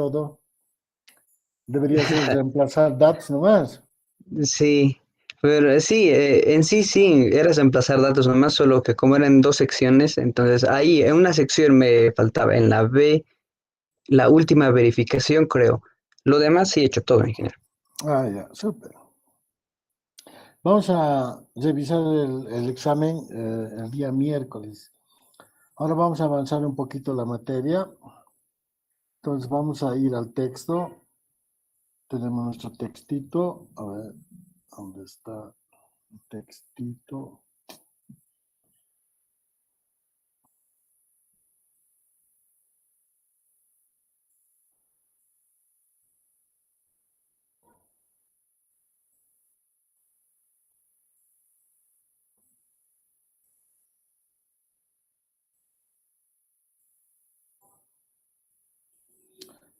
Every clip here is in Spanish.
todo, debería ser reemplazar datos nomás. Sí, pero sí, en sí sí, era reemplazar datos nomás, solo que como eran dos secciones, entonces ahí en una sección me faltaba, en la B, la última verificación creo. Lo demás sí he hecho todo en general. Ah, ya, súper. Vamos a revisar el examen el día miércoles. Ahora vamos a avanzar un poquito la materia. Entonces vamos a ir al texto. Tenemos nuestro textito. A ver, ¿dónde está el textito?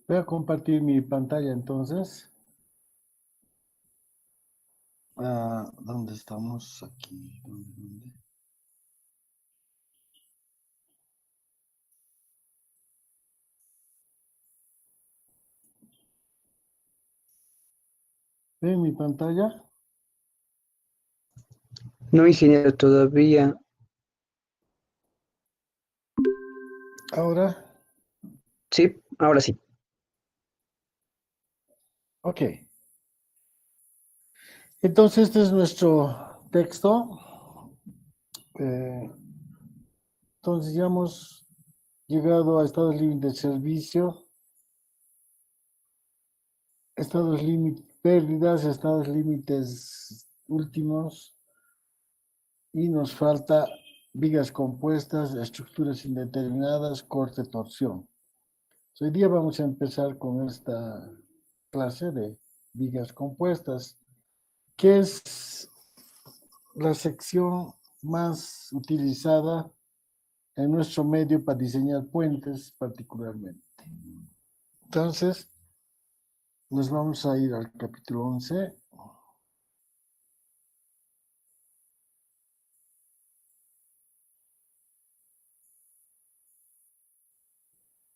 Voy a compartir mi pantalla entonces. ¿Dónde estamos? Aquí. ¿Dónde? ¿Ven mi pantalla? No, ingeniero, todavía. Ahora. Sí, ahora sí. Ok. Entonces este es nuestro texto. Eh, entonces ya hemos llegado a estados límites de servicio, estados límites, pérdidas, estados límites últimos, y nos falta vigas compuestas, estructuras indeterminadas, corte, torsión. Hoy día vamos a empezar con esta clase de vigas compuestas, que es la sección más utilizada en nuestro medio para diseñar puentes particularmente. Entonces, nos vamos a ir al capítulo 11.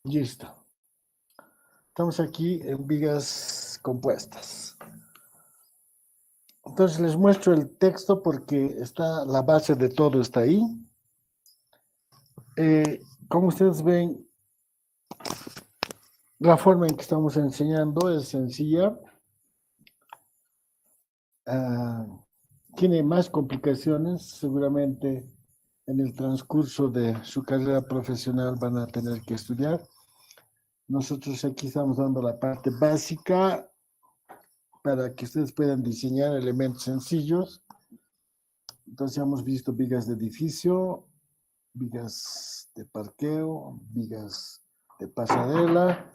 Listo. Estamos aquí en vigas compuestas. Entonces les muestro el texto porque está la base de todo está ahí. Como ustedes ven, la forma en que estamos enseñando es sencilla. Tiene más complicaciones, seguramente en el transcurso de su carrera profesional van a tener que estudiar. Nosotros aquí estamos dando la parte básica para que ustedes puedan diseñar elementos sencillos. Entonces hemos visto vigas de edificio, vigas de parqueo, vigas de pasarela.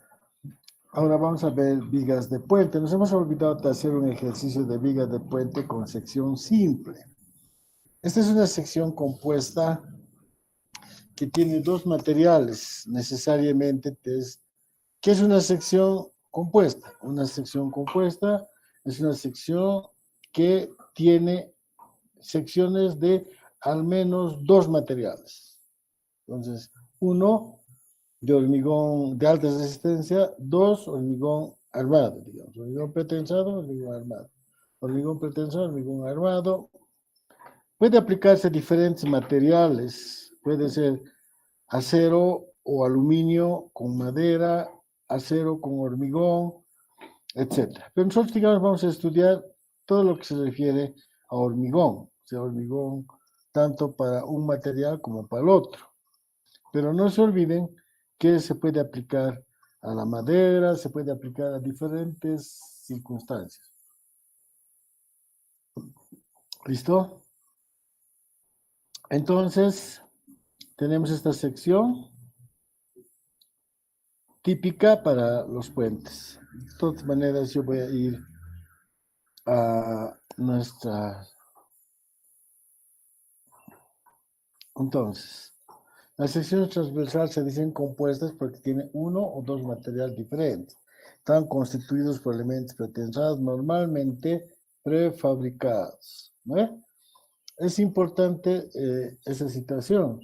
Ahora vamos a ver vigas de puente. Nos hemos olvidado de hacer un ejercicio de vigas de puente con sección simple. Esta es una sección compuesta que tiene dos materiales necesariamente. ¿Qué es una sección compuesta? Una sección compuesta es una sección que tiene secciones de al menos dos materiales. Entonces, uno de hormigón de alta resistencia, dos hormigón armado, digamos, hormigón pretensado, hormigón armado. Hormigón pretensado, hormigón armado. Puede aplicarse a diferentes materiales, puede ser acero o aluminio con madera, acero con hormigón, etc. Pero nosotros, digamos, vamos a estudiar todo lo que se refiere a hormigón, o sea, hormigón tanto para un material como para el otro. Pero no se olviden que se puede aplicar a la madera, se puede aplicar a diferentes circunstancias. ¿Listo? Entonces, tenemos esta sección típica para los puentes. De todas maneras, yo voy a ir a nuestra... Entonces, las secciones transversales se dicen compuestas porque tienen uno o dos materiales diferentes. Están constituidos por elementos pretensados, normalmente prefabricados. ¿No? Es importante esa situación.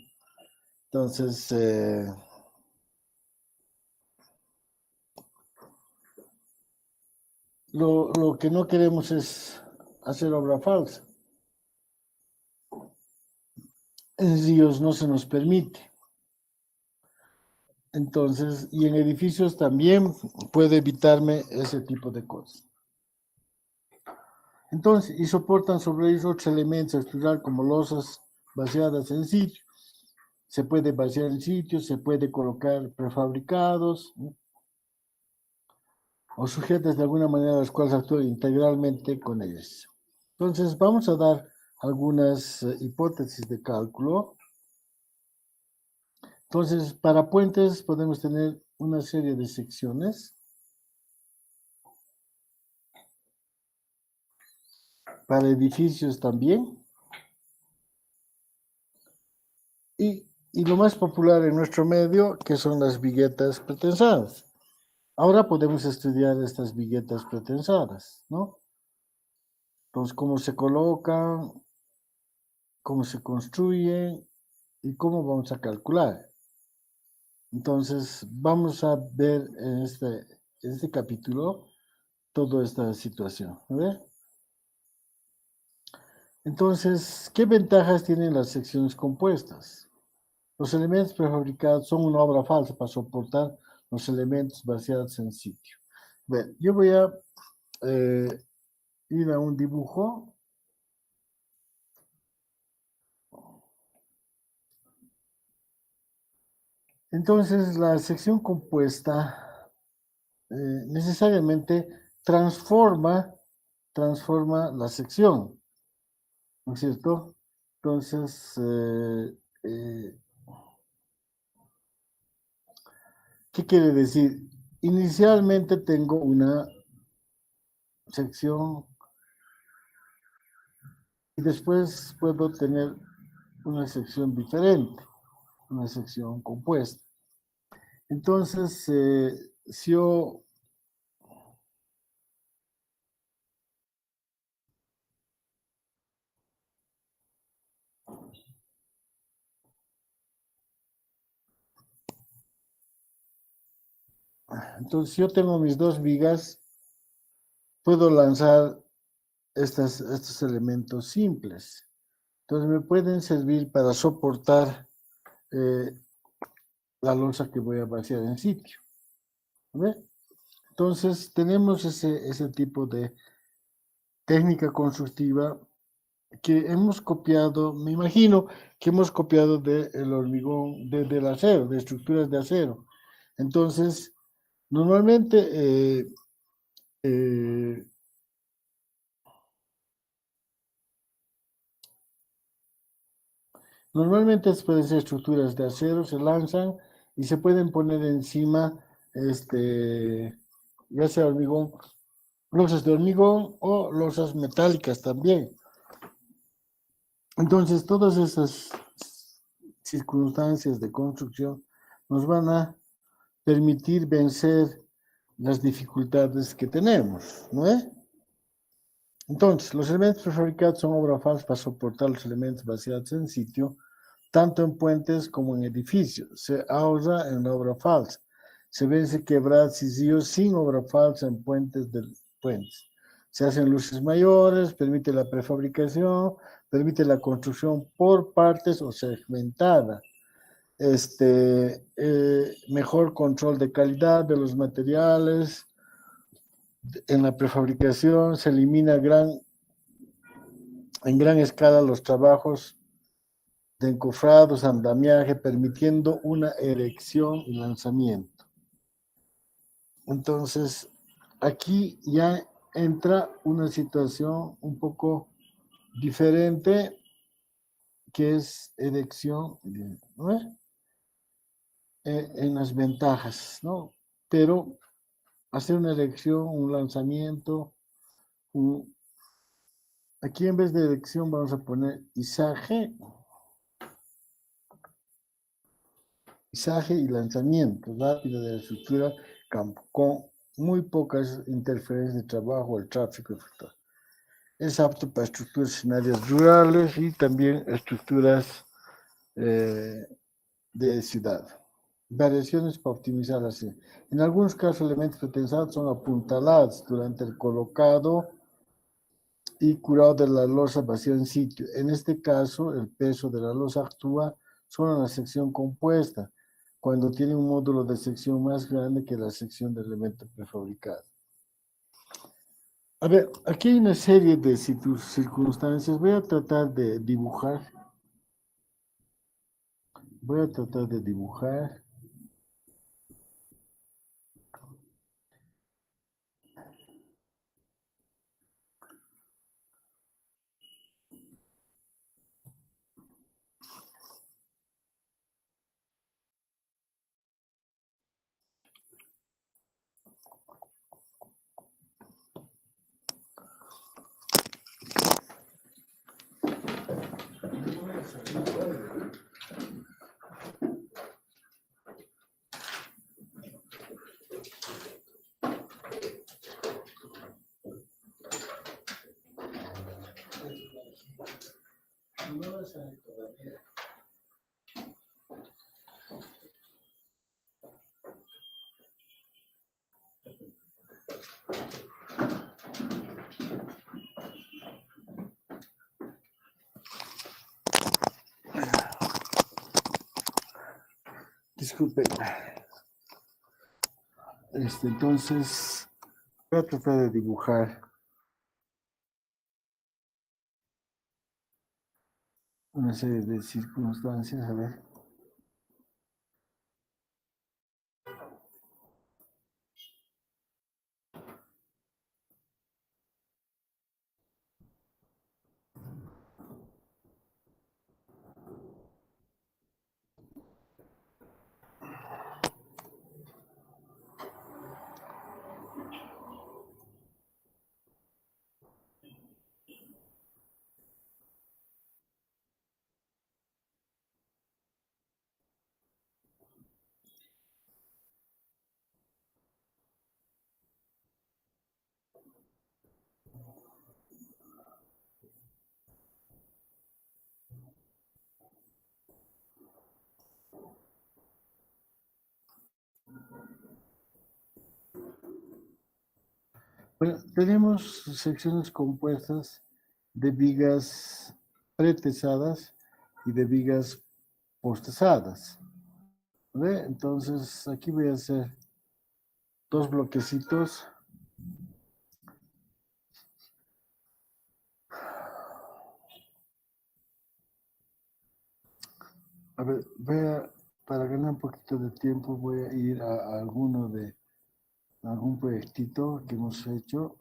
Entonces, lo que no queremos es hacer obra falsa. En ríos no se nos permite. Entonces, y en edificios también puedo evitarme ese tipo de cosas. Entonces, y soportan sobre ellos otros elementos estructurales como losas vaciadas en sitio. Se puede vaciar en sitio, se puede colocar prefabricados, ¿no? O sujetas de alguna manera a las cuales actúan integralmente con ellas. Entonces, vamos a dar algunas hipótesis de cálculo. Entonces, para puentes podemos tener una serie de secciones. Para edificios también. Y lo más popular en nuestro medio, que son las viguetas pretensadas. Ahora podemos estudiar estas viguetas pretensadas, ¿no? Entonces, cómo se colocan, cómo se construyen y cómo vamos a calcular. Entonces, vamos a ver en este capítulo toda esta situación. A ver. Entonces, ¿qué ventajas tienen las secciones compuestas? Los elementos prefabricados son una obra falsa para soportar los elementos vaciados en sitio. Bien, yo voy a ir a un dibujo. Entonces, la sección compuesta necesariamente transforma la sección, ¿no es cierto? Entonces, ¿qué quiere decir? Inicialmente tengo una sección y después puedo tener una sección diferente, una sección compuesta. Entonces, si yo entonces, si yo tengo mis dos vigas, puedo lanzar estos elementos simples. Entonces, me pueden servir para soportar la losa que voy a vaciar en sitio. ¿Ve? Entonces, tenemos ese tipo de técnica constructiva que hemos copiado, me imagino que hemos copiado del hormigón, del acero, de estructuras de acero. Entonces, normalmente eh, Normalmente pueden ser estructuras de acero, se lanzan y se pueden poner encima, ya sea hormigón, losas de hormigón o losas metálicas también. Entonces, todas esas circunstancias de construcción nos van a permitir vencer las dificultades que tenemos, ¿no es? Entonces, los elementos prefabricados son obra falsa para soportar los elementos vaciados en sitio, tanto en puentes como en edificios. Se ahorra en la obra falsa. Se vence quebradas y ríos sin obra falsa en puentes. Se hacen luces mayores, permite la prefabricación, permite la construcción por partes o segmentada. Mejor control de calidad de los materiales. En la prefabricación se elimina en gran escala los trabajos de encofrados, andamiaje, permitiendo una erección y lanzamiento. Entonces, aquí ya entra una situación un poco diferente, que es erección, ¿no? En las ventajas, ¿no? Pero hacer una erección, un lanzamiento, aquí en vez de erección vamos a poner izaje y lanzamiento rápido de la estructura con muy pocas interferencias de trabajo o el tráfico efectuado. Es apto para estructuras en áreas rurales y también estructuras de ciudad. variaciones para optimizar la señal. En algunos casos, elementos pretensados son apuntalados durante el colocado y curado de la losa vacía en sitio. En este caso, el peso de la losa actúa solo en la sección compuesta, cuando tiene un módulo de sección más grande que la sección del elemento prefabricado. A ver, aquí hay una serie de circunstancias. Voy a tratar de dibujar. Voy a tratar de dibujar. Disculpe. Entonces, voy a tratar de dibujar una serie de circunstancias. A ver. Bueno, tenemos secciones compuestas de vigas pretesadas y de vigas postesadas. ¿Ve? Entonces, aquí voy a hacer dos bloquecitos. A ver, para ganar un poquito de tiempo, voy a ir a algún proyectito que hemos hecho.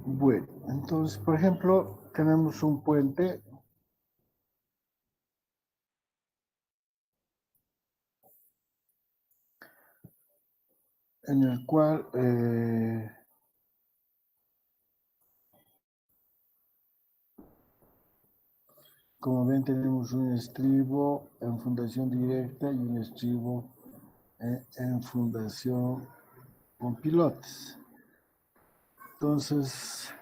Bueno, entonces, por ejemplo, tenemos un puente en el cual como ven, tenemos un estribo en fundación directa y un estribo en fundación con pilotes. Entonces,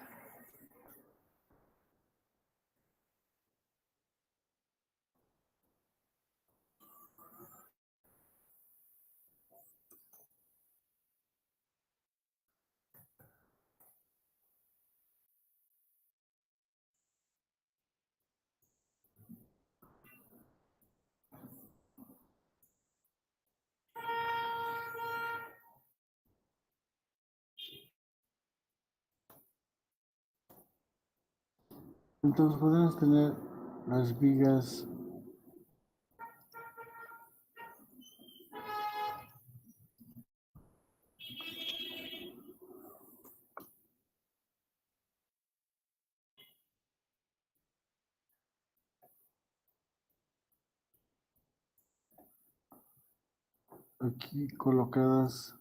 podemos tener las vigas aquí colocadas.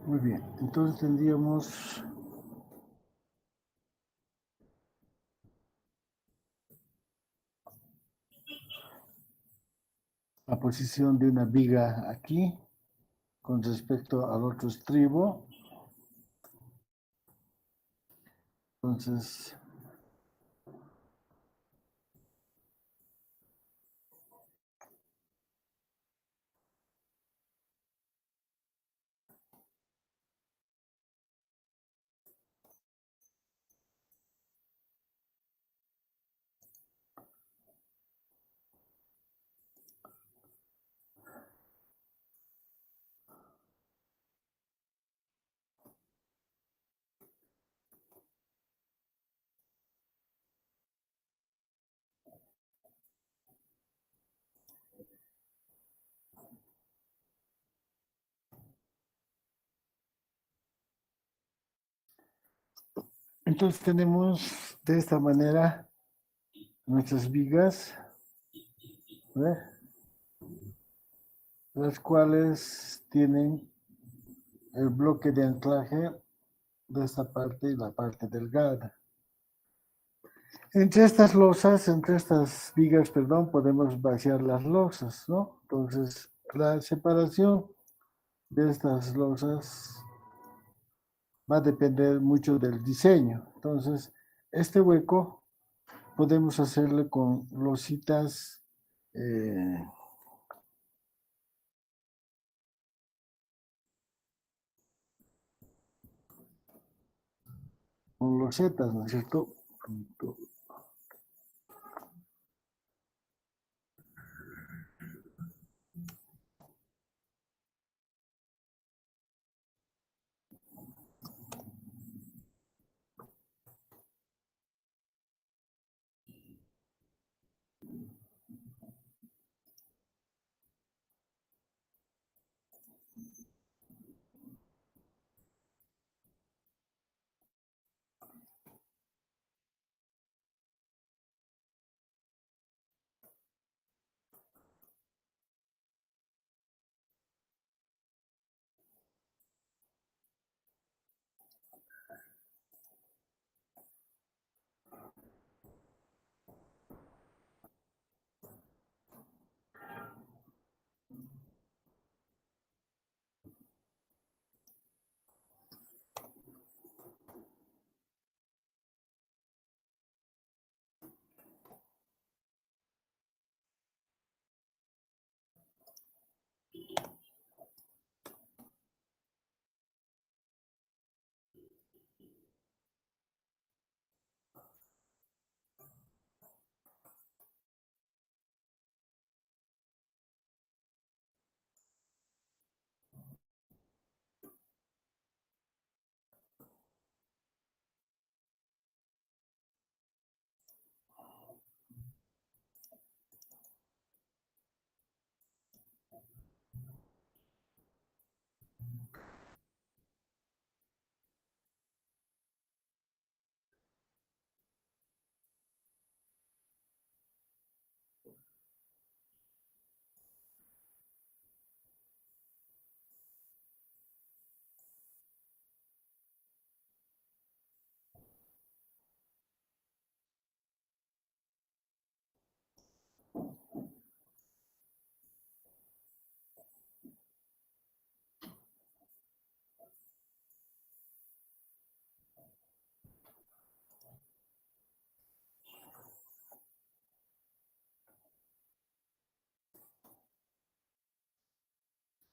Muy bien, entonces tendríamos la posición de una viga aquí con respecto al otro estribo. Entonces, tenemos de esta manera nuestras vigas, ¿ve? Las cuales tienen el bloque de anclaje de esta parte y la parte delgada. Entre estas losas, entre estas vigas, perdón, podemos vaciar las losas, ¿no? Entonces, la separación de estas losas va a depender mucho del diseño. Entonces, este hueco podemos hacerle con lositas con losetas, ¿no es cierto?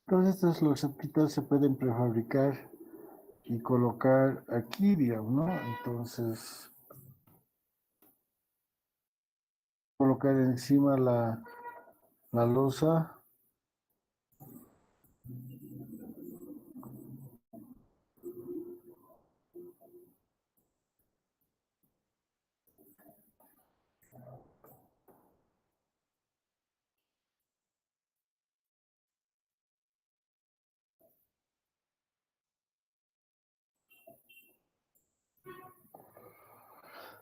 Todas estas losetitas se pueden prefabricar y colocar aquí, digamos, ¿no? Entonces, colocar encima la losa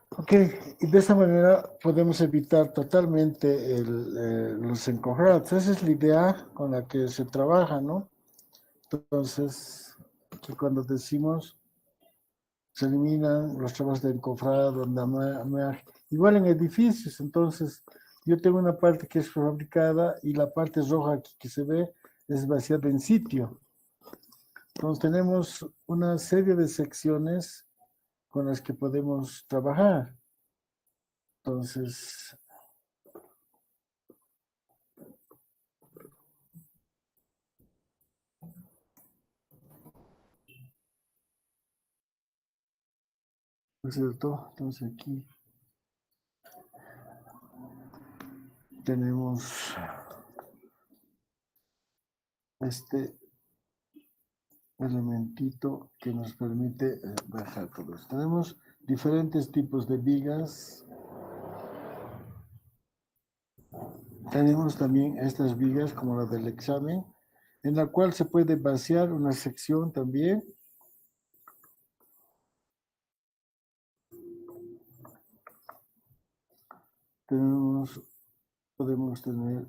Ok, y de esta manera podemos evitar totalmente los encogrados. Esa es la idea con la que se trabaja, ¿no? Entonces, que cuando decimos se eliminan los trabajos de encofrado, andamiaje, igual en edificios, entonces yo tengo una parte que es fabricada y la parte roja aquí que se ve es vaciada en sitio. Entonces tenemos una serie de secciones con las que podemos trabajar. Entonces, ¿no es cierto? Entonces aquí tenemos este elementito que nos permite bajar todo esto. Tenemos diferentes tipos de vigas. Tenemos también estas vigas como la del examen, en la cual se puede vaciar una sección también. Tenemos, podemos tener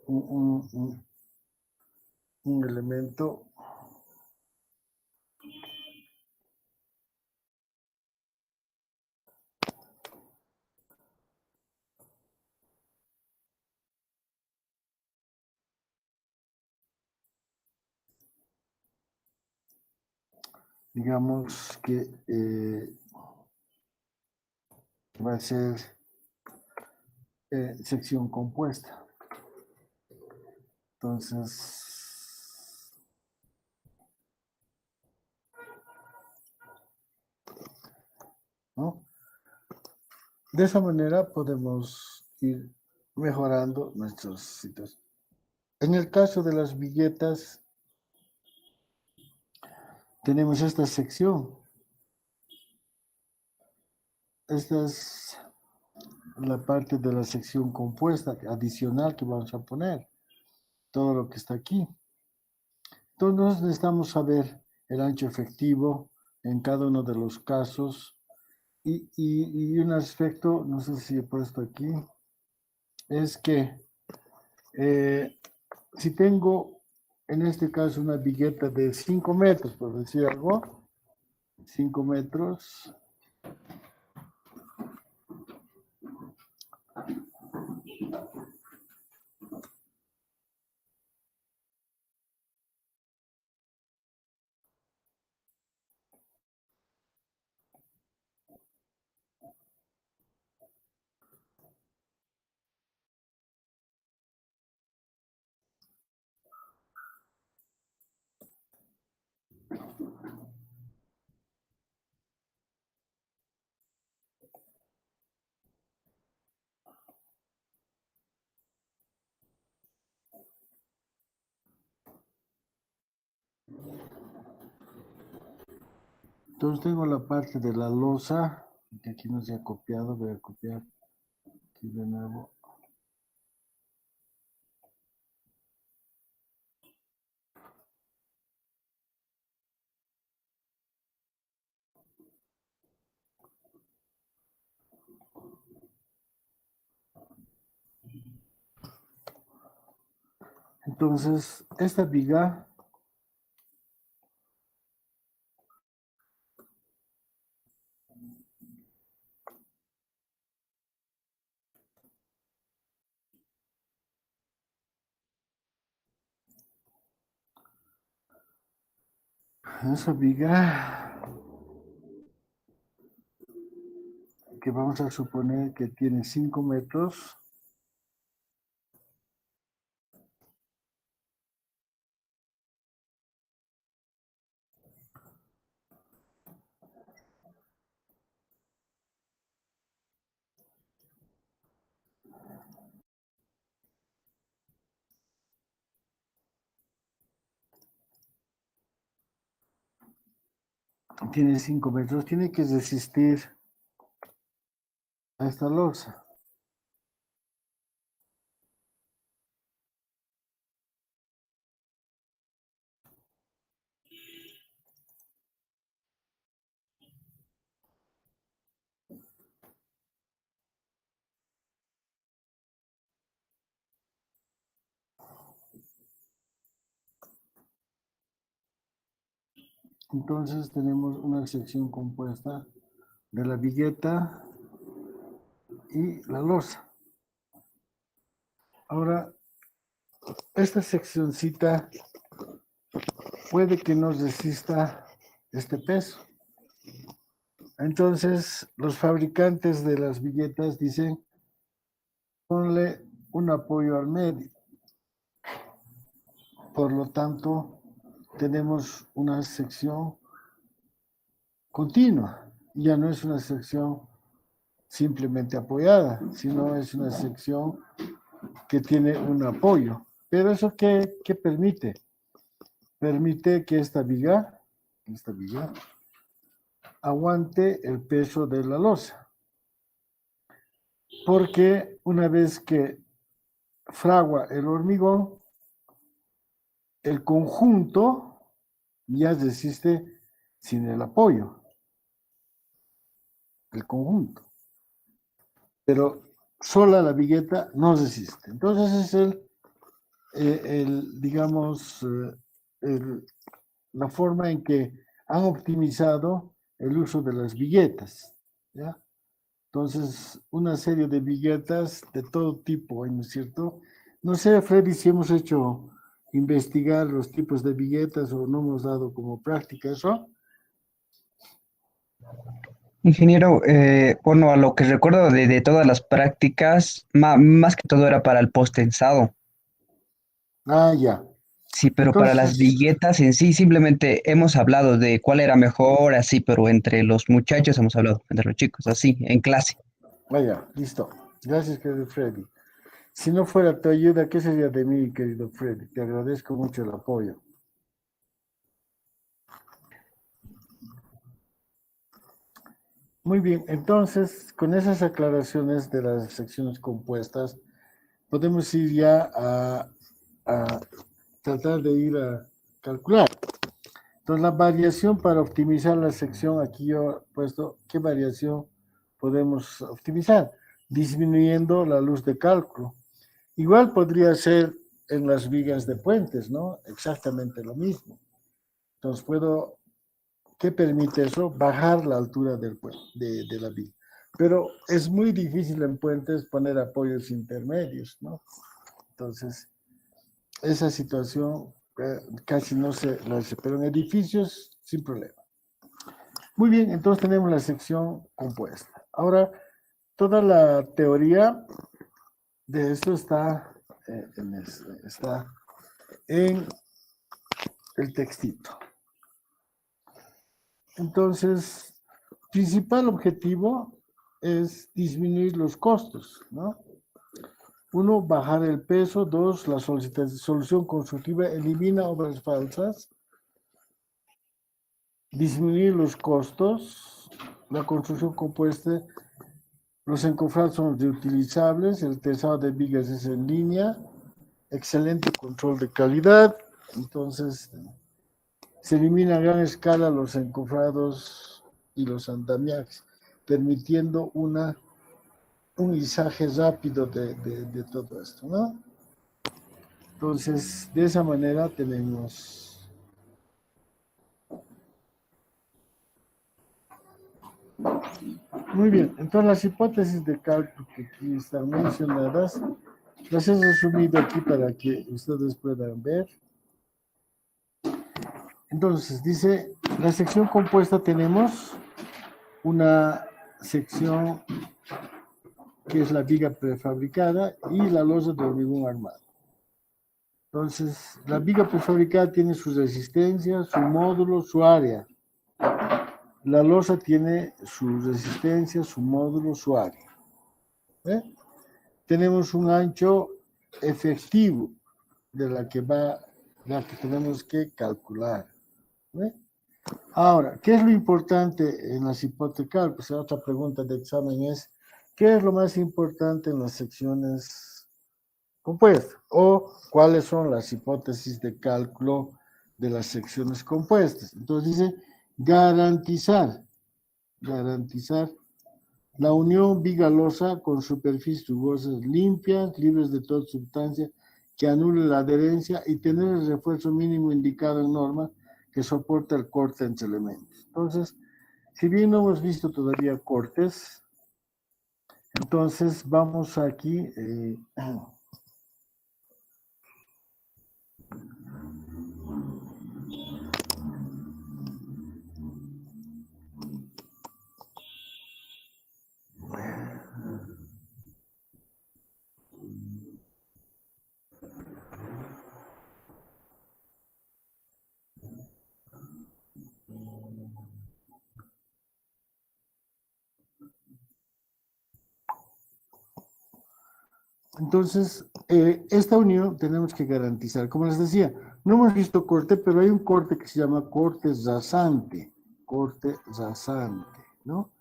un, un, un, un elemento, digamos que va a ser sección compuesta. Entonces, ¿no? De esa manera podemos ir mejorando nuestros sitios. En el caso de las billetas, tenemos esta sección. Esta es la parte de la sección compuesta adicional que vamos a poner. Todo lo que está aquí. Entonces necesitamos saber el ancho efectivo en cada uno de los casos. Y un aspecto, no sé si he puesto aquí, es que si tengo en este caso una vigueta de 5 metros, por decir algo, 5 metros, entonces tengo la parte de la losa, que aquí no se ha copiado, voy a copiar aquí de nuevo. Entonces, esta viga, esa viga que vamos a suponer que tiene 5 metros, tiene 5 metros, tiene que resistir a esta losa. Entonces tenemos una sección compuesta de la vigueta y la losa. Ahora, esta seccioncita puede que nos resista este peso. Entonces, los fabricantes de las viguetas dicen, ponle un apoyo al medio. Por lo tanto, tenemos una sección continua. Ya no es una sección simplemente apoyada, sino es una sección que tiene un apoyo. Pero eso qué permite? Permite que esta viga aguante el peso de la losa. Porque una vez que fragua el hormigón, el conjunto ya resiste sin el apoyo. El conjunto. Pero sola la vigueta no resiste. Entonces es digamos, la forma en que han optimizado el uso de las viguetas, ¿ya? Entonces, una serie de viguetas de todo tipo, ¿no es cierto? No sé, Freddy, si hemos hecho investigar los tipos de viguetas o no hemos dado como práctica eso. Ingeniero, bueno, a lo que recuerdo de todas las prácticas, más que todo era para el post-tensado. Ah, ya. Sí, pero para las Entonces, viguetas en sí, simplemente hemos hablado de cuál era mejor, así, pero entre los muchachos hemos hablado, entre los chicos, así, en clase. vaya, listo. Gracias, querido Freddy. Si no fuera tu ayuda, ¿qué sería de mí, querido Freddy? Te agradezco mucho el apoyo. Muy bien, entonces, con esas aclaraciones de las secciones compuestas, podemos ir ya a tratar de ir a calcular. Entonces, la variación para optimizar la sección, aquí yo he puesto qué variación podemos optimizar, disminuyendo la luz de cálculo. Igual podría ser en las vigas de puentes, ¿no? Exactamente lo mismo. Entonces, ¿qué permite eso? Bajar la altura del puente, de la viga. Pero es muy difícil en puentes poner apoyos intermedios, ¿no? Entonces, esa situación casi no se la hace, pero en edificios sin problema. Muy bien, entonces tenemos la sección compuesta. Ahora, toda la teoría de esto está en el textito. Entonces, principal objetivo es disminuir los costos, ¿no? Uno, bajar el peso. Dos, la solución constructiva elimina obras falsas. Disminuir los costos. La construcción compuesta, los encofrados son reutilizables, el tensado de vigas es en línea, excelente control de calidad. Entonces, se elimina a gran escala los encofrados y los andamiajes, permitiendo un izaje rápido de todo esto, ¿no? Entonces, de esa manera tenemos... Muy bien, entonces las hipótesis de cálculo que aquí están mencionadas, las he resumido aquí para que ustedes puedan ver. Entonces, dice, la sección compuesta tenemos una sección que es la viga prefabricada y la losa de hormigón armado. Entonces, la viga prefabricada tiene su resistencia, su módulo, su área. La losa tiene su resistencia, su módulo, su área. ¿Eh? Tenemos un ancho efectivo de la que tenemos que calcular. ¿Eh? Ahora, ¿qué es lo importante en las hipotecas? Pues otra pregunta de examen es, ¿qué es lo más importante en las secciones compuestas? O cuáles son las hipótesis de cálculo de las secciones compuestas. Entonces dice, garantizar la unión vigalosa con superficies rugosas limpias, libres de toda sustancia que anule la adherencia y tener el refuerzo mínimo indicado en norma que soporta el corte entre elementos. Entonces, si bien no hemos visto todavía cortes, entonces vamos aquí, entonces, esta unión tenemos que garantizar. Como les decía, no hemos visto corte, pero hay un corte que se llama corte rasante, ¿no?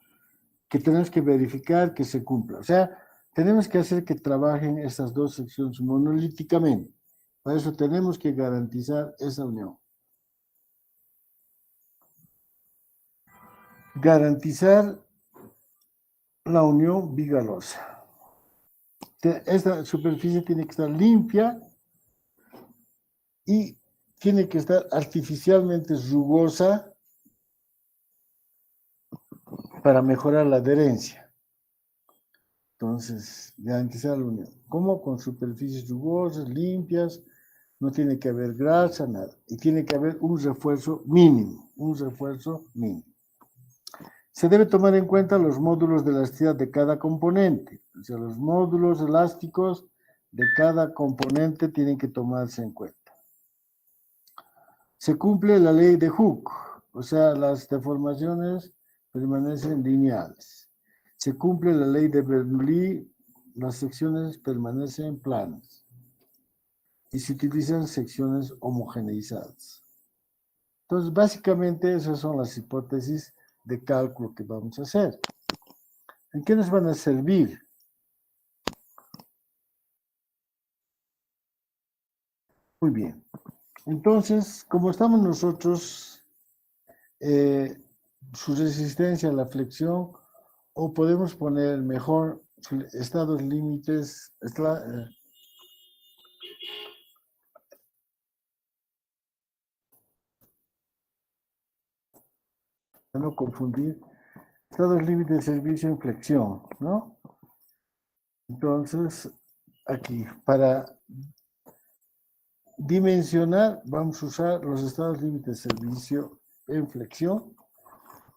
Que tenemos que verificar que se cumpla. O sea, tenemos que hacer que trabajen estas dos secciones monolíticamente. Para eso tenemos que garantizar esa unión. Garantizar la unión bigalosa. Esta superficie tiene que estar limpia y tiene que estar artificialmente rugosa para mejorar la adherencia. Entonces, garantizar la unión. ¿Cómo? Con superficies rugosas, limpias, no tiene que haber grasa, nada. Y tiene que haber un refuerzo mínimo, Se debe tomar en cuenta los módulos de elasticidad de cada componente. O sea, los módulos elásticos de cada componente tienen que tomarse en cuenta. Se cumple la ley de Hooke, o sea, las deformaciones permanecen lineales. Se cumple la ley de Bernoulli, las secciones permanecen planas. Y se utilizan secciones homogeneizadas. Entonces, básicamente esas son las hipótesis de cálculo que vamos a hacer. ¿En qué nos van a servir? Muy bien. Entonces, como estamos nosotros, su resistencia a la flexión, o podemos poner mejor estados límites, para no confundir, estados límites de servicio en flexión, ¿no? Entonces, aquí, para dimensionar, vamos a usar los estados límites de servicio en flexión.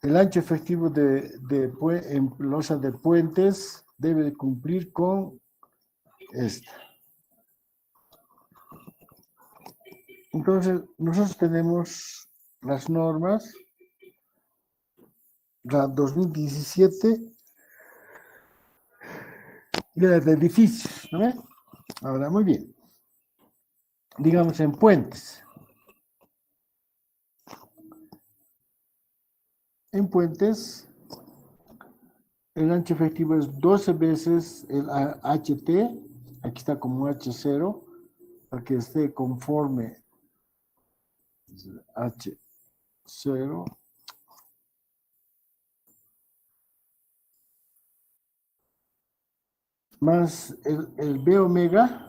El ancho efectivo en losa de puentes debe cumplir con esta. Entonces, nosotros tenemos las normas, la 2017 y la de edificios, ¿no? Ahora, muy bien. Digamos en puentes. En puentes, el ancho efectivo es 12 veces el HT, aquí está como H0, para que esté conforme H0, más el B omega,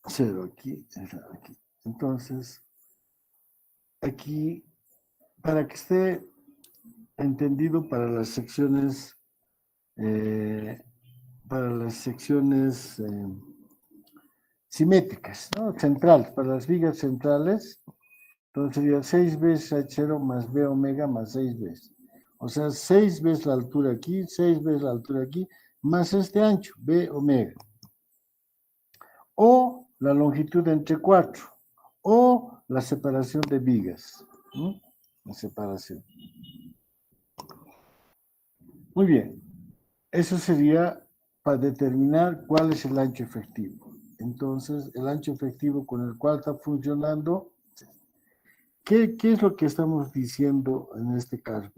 cero aquí. Entonces, aquí, para que esté entendido para las secciones, simétricas, ¿no? Centrales, para las vigas centrales, entonces sería 6 veces H0 más B omega más 6 veces. O sea, 6 veces la altura aquí, 6 veces la altura aquí, más este ancho, B omega. O la longitud entre 4, o la separación de vigas, ¿no? La separación. Muy bien, eso sería para determinar cuál es el ancho efectivo. Entonces, el ancho efectivo con el cual está funcionando, ¿qué es lo que estamos diciendo en este caso?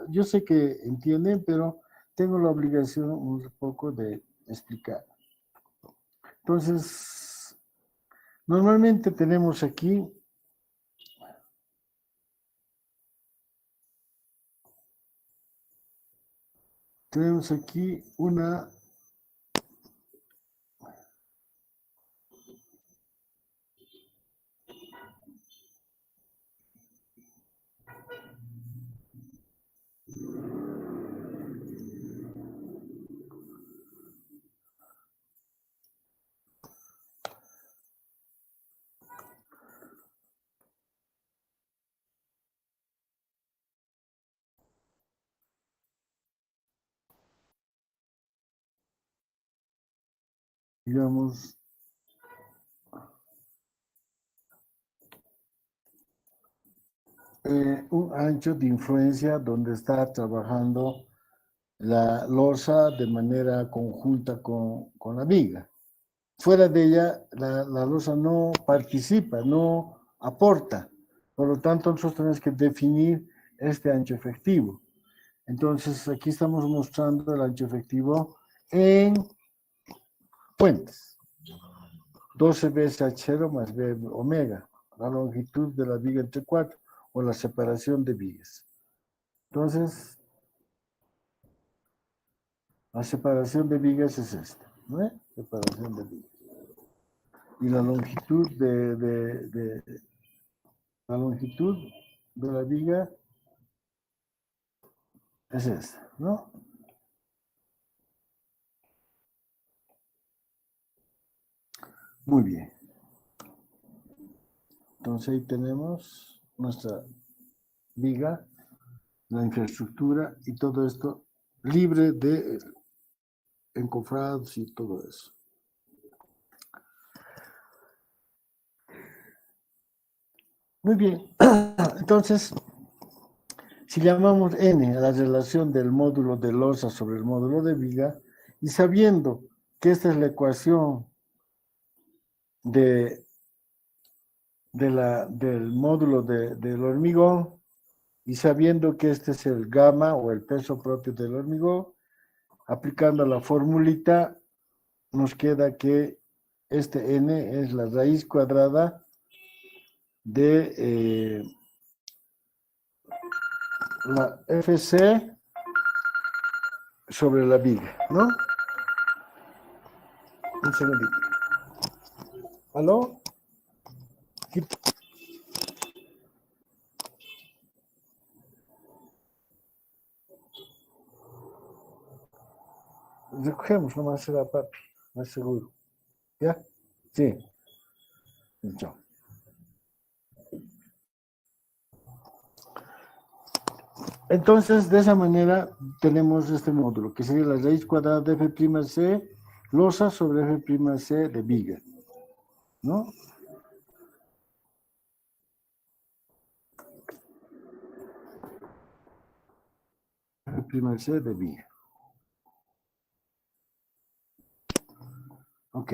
Yo sé que entienden, pero tengo la obligación un poco de explicar. Entonces, normalmente tenemos aquí tenemos aquí una digamos, un ancho de influencia donde está trabajando la losa de manera conjunta con la viga. Fuera de ella, la losa no participa, no aporta. Por lo tanto, nosotros tenemos que definir este ancho efectivo. Entonces, aquí estamos mostrando el ancho efectivo en puentes. 12 BSH0 más B omega, la longitud de la viga entre 4 o la separación de vigas. Entonces, la separación de vigas es esta, ¿no? Separación de vigas. Y la longitud la longitud de la viga es esta, ¿no? Muy bien. Entonces ahí tenemos nuestra viga, la infraestructura y todo esto libre de encofrados y todo eso. Muy bien. Entonces, si llamamos n a la relación del módulo de losa sobre el módulo de viga, y sabiendo que esta es la ecuación del módulo del hormigón, y sabiendo que este es el gamma o el peso propio del hormigón, aplicando la formulita, nos queda que este n es la raíz cuadrada de la FC sobre la viga, ¿no? Un segundito. ¿Aló? Recogemos nomás será, papi, más seguro. ¿Ya? Sí. Chao. Entonces, de esa manera tenemos este módulo, que sería la raíz cuadrada de F'C losa sobre F'C de viga, ¿no? F'C de viga. Ok.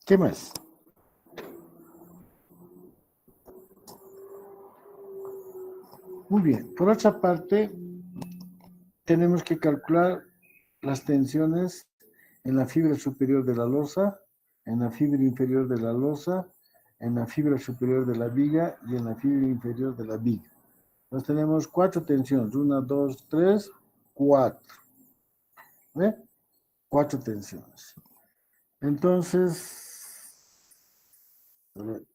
¿Qué más? Muy bien. Por otra parte, tenemos que calcular las tensiones en la fibra superior de la losa, en la fibra inferior de la losa, en la fibra superior de la viga y en la fibra inferior de la viga. Entonces tenemos 4 tensiones, 1, 2, 3, 4. ¿Ve? 4 tensiones. Entonces, a ver,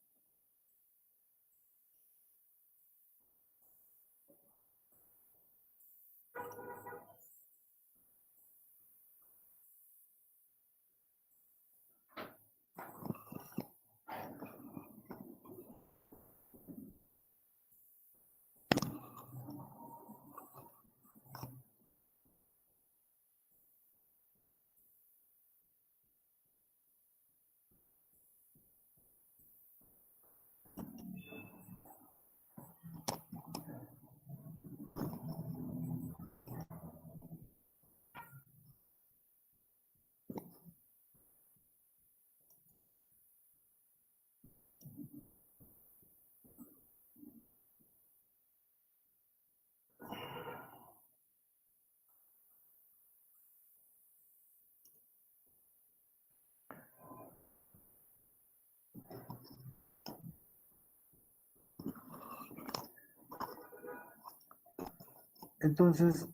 entonces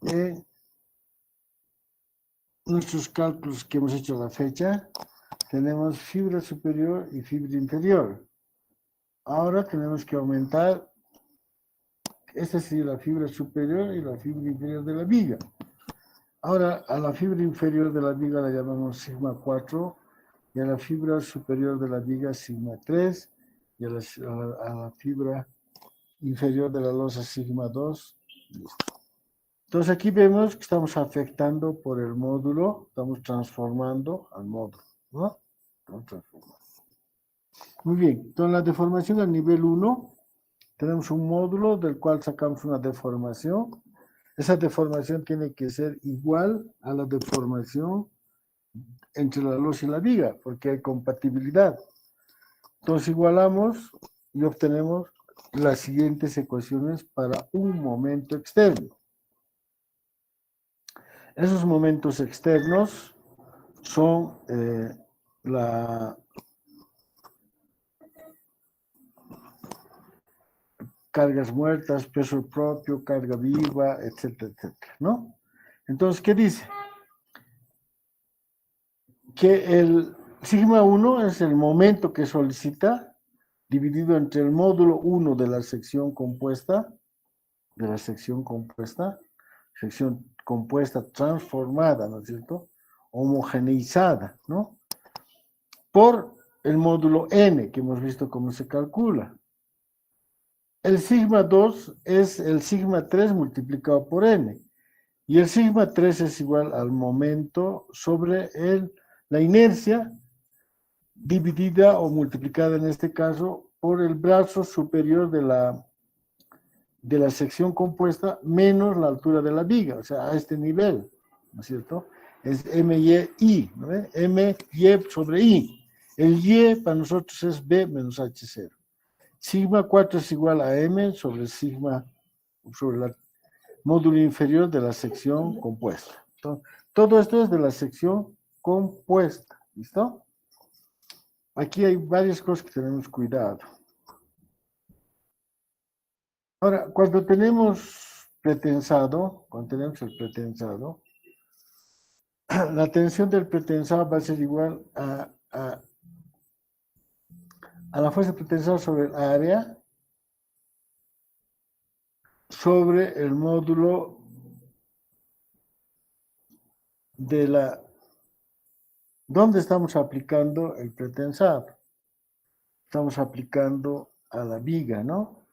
nuestros cálculos que hemos hecho a la fecha, tenemos fibra superior y fibra inferior. Ahora tenemos que aumentar, esta sería la fibra superior y la fibra inferior de la viga. Ahora, a la fibra inferior de la viga la llamamos sigma 4 y a la fibra superior de la viga sigma 3 y a la fibra inferior de la losa sigma 2. Listo. Entonces aquí vemos que estamos afectando por el módulo, estamos transformando al módulo, ¿no? Estamos transformando. Muy bien, entonces la deformación a nivel 1, tenemos un módulo del cual sacamos una deformación. Esa deformación tiene que ser igual a la deformación entre la losa y la viga, porque hay compatibilidad. Entonces igualamos y obtenemos las siguientes ecuaciones para un momento externo. Esos momentos externos son cargas muertas, peso propio, carga viva, etcétera, etcétera, ¿no? Entonces, ¿qué dice? Que el sigma 1 es el momento que solicita, dividido entre el módulo 1 de la sección compuesta, sección compuesta transformada, ¿no es cierto? Homogeneizada, ¿no? Por el módulo n, que hemos visto cómo se calcula. El sigma 2 es el sigma 3 multiplicado por n. Y el sigma 3 es igual al momento sobre la inercia dividida o multiplicada en este caso por el brazo superior de la sección compuesta menos la altura de la viga, o sea, a este nivel, ¿no es cierto? Es MY, ¿no ve? MY sobre I. El Y para nosotros es B menos H0. Sigma 4 es igual a M sobre sigma, sobre el módulo inferior de la sección compuesta. Entonces, todo esto es de la sección compuesta, ¿listo? Aquí hay varias cosas que tenemos cuidado. Ahora, cuando tenemos el pretensado, la tensión del pretensado va a ser igual a la fuerza pretensada sobre el área sobre el módulo de ¿Dónde estamos aplicando el pretensado? Estamos aplicando a la viga, ¿no?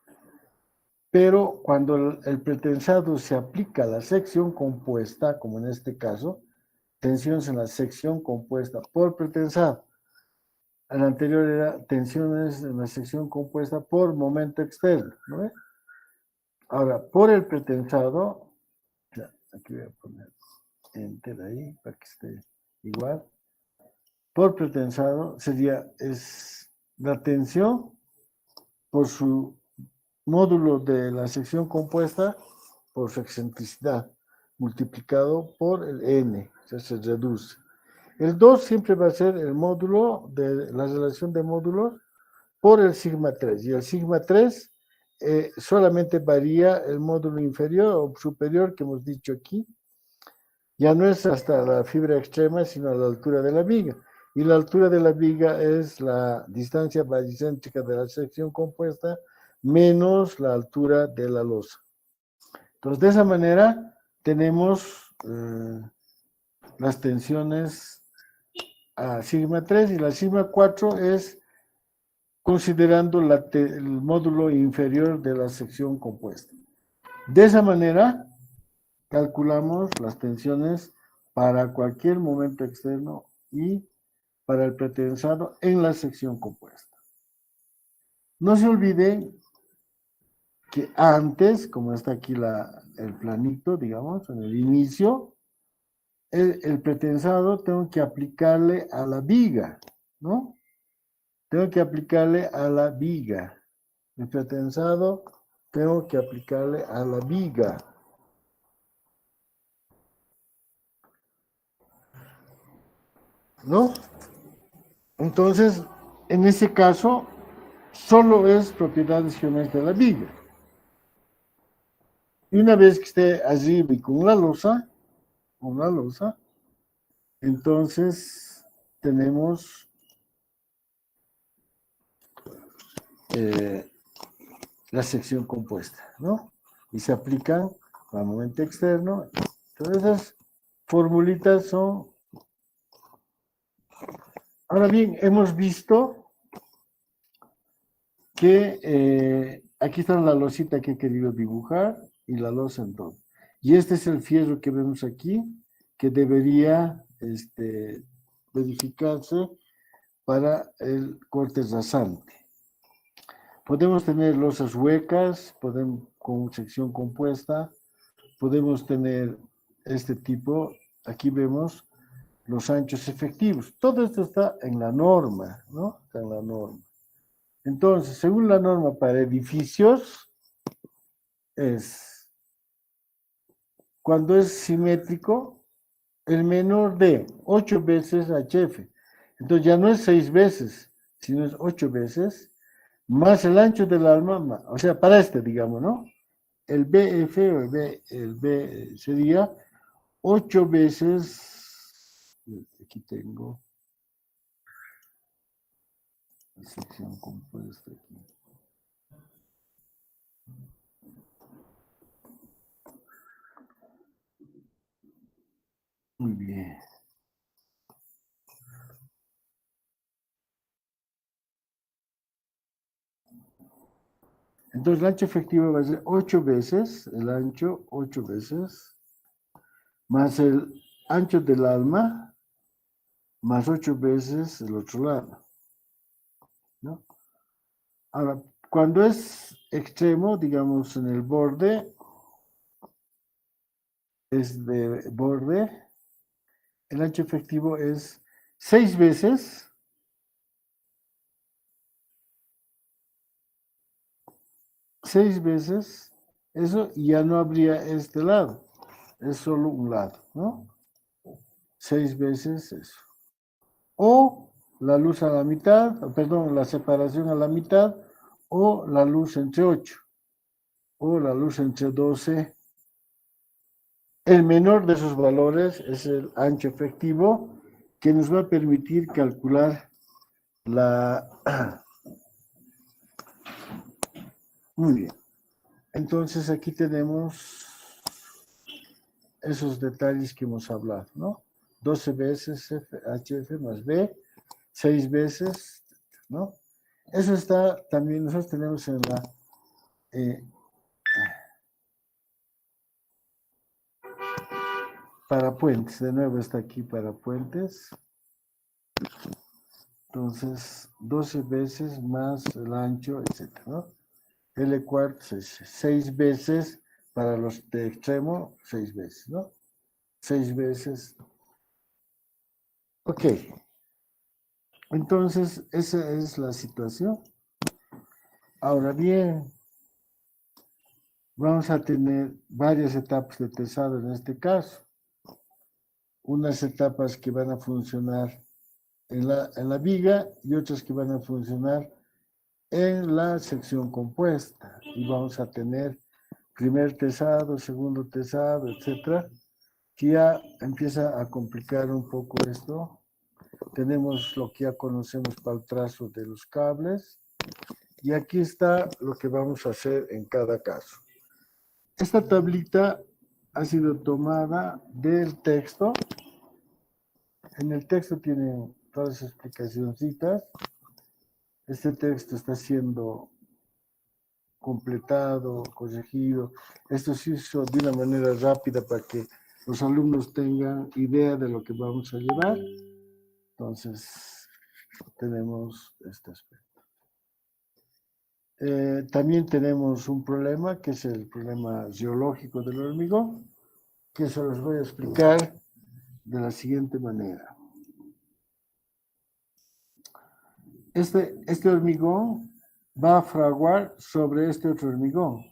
Pero cuando el pretensado se aplica a la sección compuesta, como en este caso, tensiones en la sección compuesta por pretensado. El anterior era tensiones en la sección compuesta por momento externo, ¿no ve? Ahora, por el pretensado, aquí voy a poner enter ahí para que esté igual. Por pretensado es la tensión por su módulo de la sección compuesta por su excentricidad multiplicado por el n, o sea, se reduce. El 2 siempre va a ser el módulo de la relación de módulos por el sigma 3, y el sigma 3 solamente varía el módulo inferior o superior que hemos dicho aquí, ya no es hasta la fibra extrema, sino a la altura de la viga. Y la altura de la viga es la distancia baricéntrica de la sección compuesta menos la altura de la losa. Entonces, de esa manera tenemos las tensiones a sigma 3 y la sigma 4 es considerando el módulo inferior de la sección compuesta. De esa manera calculamos las tensiones para cualquier momento externo y para el pretensado en la sección compuesta. No se olviden que antes, como está aquí el planito, digamos, en el inicio, el pretensado tengo que aplicarle a la viga, ¿no? Tengo que aplicarle a la viga. El pretensado tengo que aplicarle a la viga. ¿No? Entonces, en ese caso, solo es propiedades geométricas de la viga. Y una vez que esté allí con la losa, Entonces, tenemos la sección compuesta, ¿no? Y se aplican al momento externo. Todas esas formulitas son... Ahora bien, hemos visto que aquí está la losita que he querido dibujar y la losa en todo. Y este es el fierro que vemos aquí, que debería verificarse para el corte rasante. Podemos tener losas huecas, podemos, con sección compuesta, podemos tener este tipo, aquí vemos los anchos efectivos. Todo esto está en la norma, ¿no? Está en la norma. Entonces, según la norma para edificios, es cuando es simétrico, el menor de 8 veces HF. Entonces ya no es 6 veces, sino es 8 veces, más el ancho del alma, o sea, para este, digamos, ¿no? El BF o el B sería 8 veces, aquí tengo la sección compuesta aquí. Muy bien. Entonces el ancho efectivo va a ser 8 veces, el ancho 8 veces, más el ancho del alma, más 8 veces el otro lado, ¿no? Ahora, cuando es extremo, digamos en el borde, es de borde, el ancho efectivo es 6 veces, eso ya no habría este lado, es solo un lado, ¿no? 6 veces eso. O la luz a la mitad, perdón, la separación a la mitad, o la luz entre 8, o la luz entre 12. El menor de esos valores es el ancho efectivo, que nos va a permitir calcular la... Muy bien. Entonces aquí tenemos esos detalles que hemos hablado, ¿no? 12 veces HF más B, 6 veces, ¿no? Eso está también, nosotros tenemos en la... para puentes, de nuevo está aquí para puentes. Entonces, 12 veces más el ancho, etcétera, ¿no? L cuartos es 6 veces para los de extremo, 6 veces, ¿no? 6 veces. Ok. Entonces, esa es la situación. Ahora bien, vamos a tener varias etapas de tesado en este caso. Unas etapas que van a funcionar en la viga y otras que van a funcionar en la sección compuesta. Y vamos a tener primer tesado, segundo tesado, etcétera, que ya empieza a complicar un poco esto. Tenemos lo que ya conocemos para el trazo de los cables. Y aquí está lo que vamos a hacer en cada caso. Esta tablita ha sido tomada del texto. En el texto tienen todas las explicacioncitas. Este texto está siendo completado, corregido. Esto se hizo de una manera rápida para que los alumnos tengan idea de lo que vamos a llevar. Entonces, tenemos este aspecto. También tenemos un problema, que es el problema geológico del hormigón, que se los voy a explicar de la siguiente manera. Este hormigón va a fraguar sobre este otro hormigón.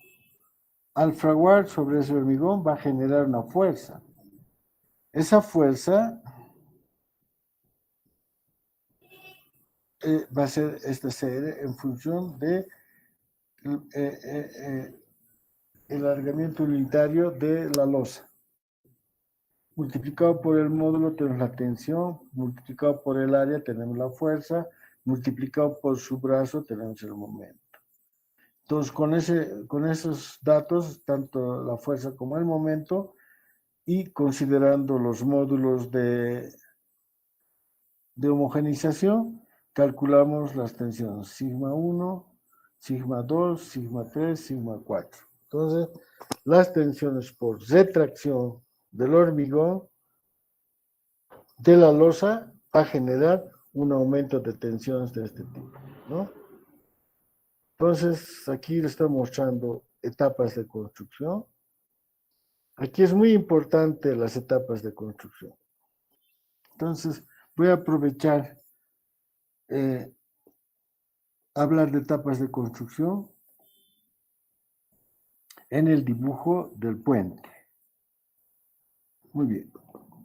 Al fraguar sobre ese hormigón va a generar una fuerza. Esa fuerza va a ser esta CR en función de el alargamiento unitario de la losa. multiplicado por el módulo tenemos la tensión, multiplicado por el área tenemos la fuerza, multiplicado por su brazo tenemos el momento. Entonces, con esos datos, tanto la fuerza como el momento, y considerando los módulos de homogeneización, calculamos las tensiones sigma 1, sigma 2, sigma 3, sigma 4. Entonces, las tensiones por retracción del hormigón de la losa va a generar un aumento de tensiones de este tipo, ¿no? Entonces, aquí le estoy mostrando etapas de construcción. Aquí es muy importante las etapas de construcción. Entonces, voy a aprovechar hablar de etapas de construcción en el dibujo del puente. Muy bien.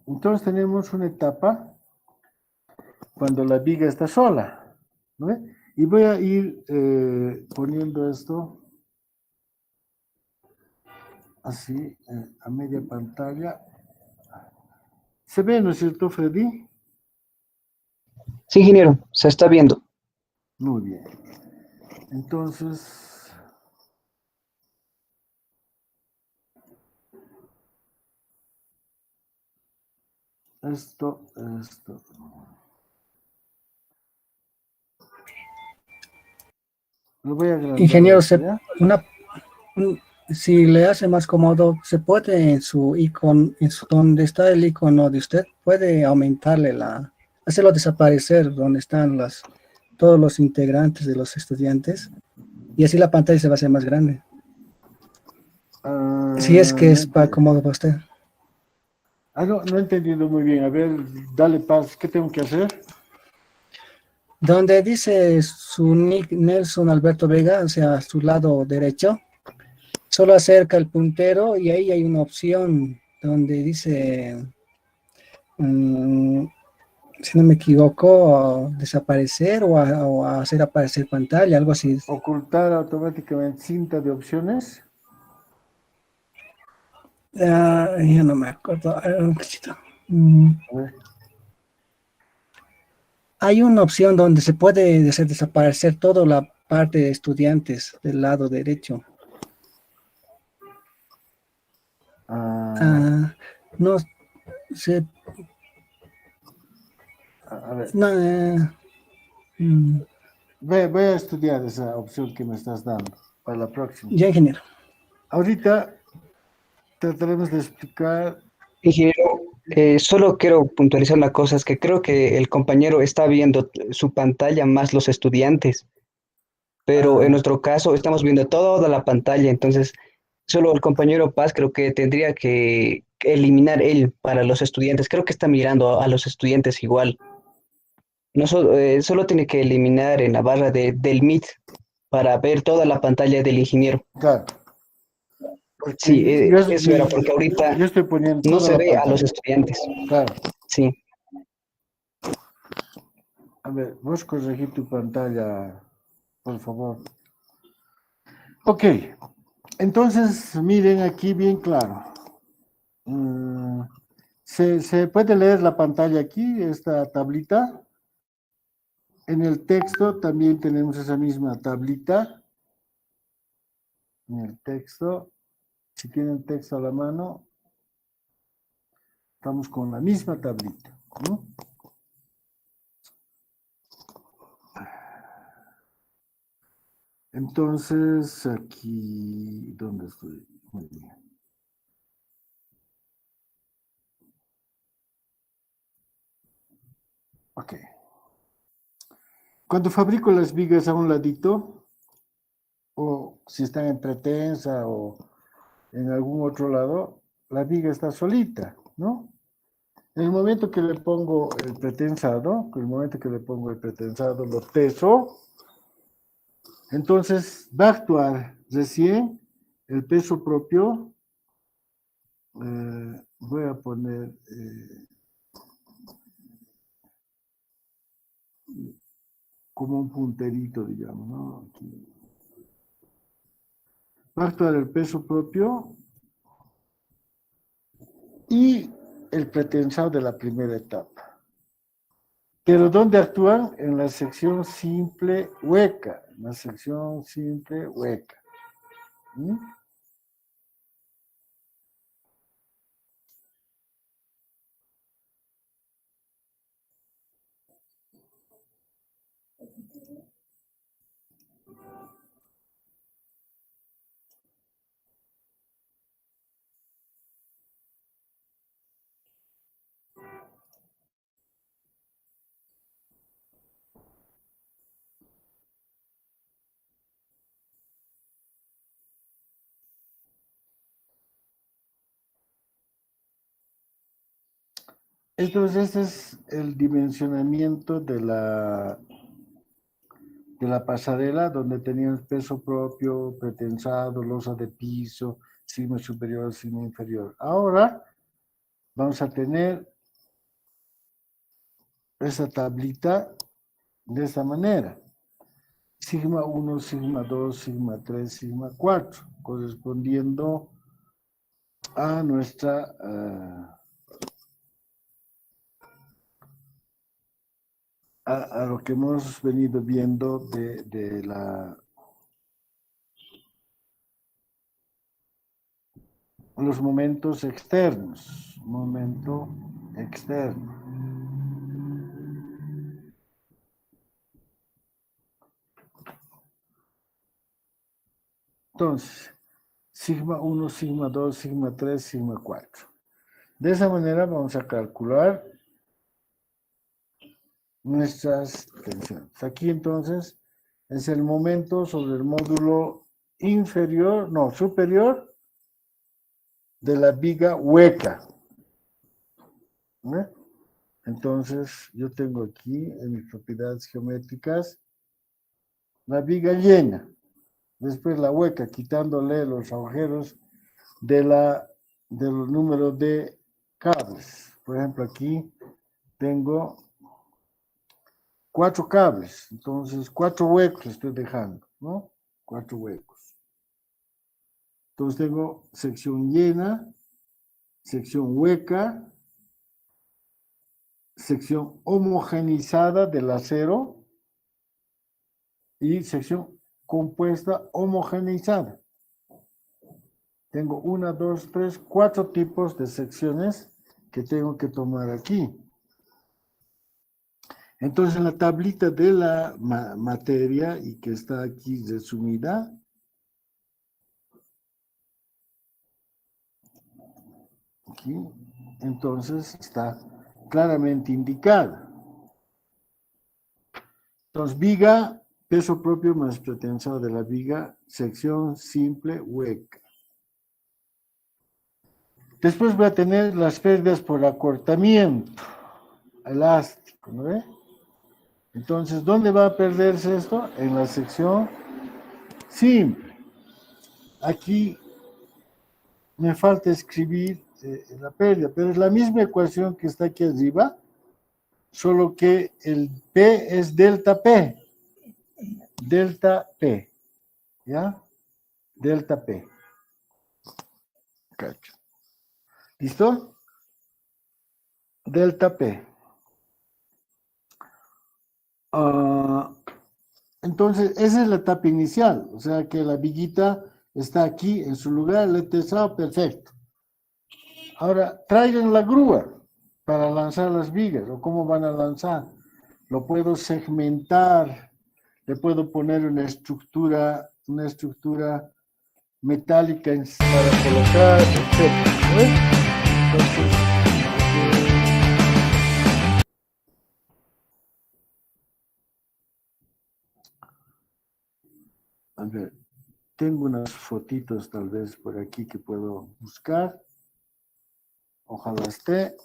Entonces tenemos una etapa cuando la viga está sola, ¿no? Y voy a ir poniendo esto así a media pantalla. ¿Se ve, no es cierto, Freddy? Sí, ingeniero, se está viendo. Muy bien. Entonces, esto. Lo voy a agrandar Ingeniero, esto, ¿ya? si le hace más cómodo, se puede en su icono, donde está el icono de usted, puede aumentarle hacerlo desaparecer donde están todos los integrantes de los estudiantes, y así la pantalla se va a hacer más grande. Si es que es cómodo para usted. No he entendido muy bien. A ver, dale paz. ¿Qué tengo que hacer? Donde dice su nick Nelson Alberto Vega, o sea, a su lado derecho, solo acerca el puntero y ahí hay una opción donde dice, si no me equivoco, desaparecer o hacer aparecer pantalla, algo así. Ocultar automáticamente cinta de opciones. Ya no me acuerdo. Un cachito. A ver. Hay una opción donde se puede hacer desaparecer toda la parte de estudiantes del lado derecho. No sé. A ver. No, Voy a estudiar esa opción que me estás dando para la próxima. ya, ingeniero. Ahorita trataremos de explicar. Ingeniero, solo quiero puntualizar una cosa, es que creo que el compañero está viendo su pantalla más los estudiantes, pero en nuestro caso estamos viendo toda la pantalla, entonces solo el compañero Paz creo que tendría que eliminar él para los estudiantes. Creo que está mirando a los estudiantes igual. No solo tiene que eliminar en la barra del Meet para ver toda la pantalla del ingeniero. Claro. Porque Sí, eso era porque ahorita yo estoy poniendo no toda se la ve a los pantalla. estudiantes. Claro. Sí. A ver, vos corregí tu pantalla, por favor. Ok. Entonces, miren aquí bien claro. ¿Se puede leer la pantalla aquí, esta tablita? En el texto también tenemos esa misma tablita. En el texto, si tienen texto a la mano, estamos con la misma tablita, ¿no? Entonces, aquí, ¿dónde estoy? Muy bien. Ok. Cuando fabrico las vigas a un ladito, o si están en pretensa o en algún otro lado, la viga está solita, ¿no? En el momento que le pongo el pretensado, lo teso, entonces va a actuar recién el peso propio. Voy a poner como un punterito, digamos, ¿no? Aquí. Va a actuar el peso propio y el pretensado de la primera etapa. Pero ¿dónde actúan? En la sección simple hueca. En la sección simple hueca. ¿Mm? Entonces, este es el dimensionamiento de la pasarela, donde tenían peso propio, pretensado, losa de piso, signo superior, signo inferior. Ahora vamos a tener esa tablita de esta manera. Sigma 1, sigma 2, sigma 3, sigma 4, correspondiendo a nuestra... a lo que hemos venido viendo de los momentos externos. Momento externo. Entonces, sigma 1, sigma 2, sigma 3, sigma 4. De esa manera vamos a calcular nuestras tensiones. Aquí entonces es el momento sobre el módulo inferior, no, superior de la viga hueca. ¿Eh? Entonces yo tengo aquí en mis propiedades geométricas la viga llena, después la hueca, quitándole los agujeros del número de cables. Por ejemplo, aquí tengo 4 cables, entonces 4 huecos estoy dejando, ¿no? 4 huecos. Entonces tengo sección llena, sección hueca, sección homogeneizada del acero y sección compuesta homogeneizada. Tengo 1, 2, 3, 4 tipos de secciones que tengo que tomar aquí. Entonces, en la tablita de la materia, y que está aquí resumida, aquí, entonces está claramente indicada. Entonces, viga, peso propio más pretensado de la viga, sección simple hueca. Después voy a tener las pérdidas por acortamiento elástico, ¿no ve? Entonces, ¿dónde va a perderse esto? En la sección simple. Aquí me falta escribir la pérdida, pero es la misma ecuación que está aquí arriba, solo que el P es delta P. Delta P. ¿Ya? Delta P. Cacho. ¿Listo? Delta P. Entonces, esa es la etapa inicial, o sea que la viguita está aquí en su lugar, le he tensado, perfecto. Ahora, traigan la grúa para lanzar las vigas, o cómo van a lanzar. Lo puedo segmentar, le puedo poner una estructura metálica para colocar, etc. Entonces, a ver, tengo unas fotitos tal vez por aquí que puedo buscar. Ojalá esté.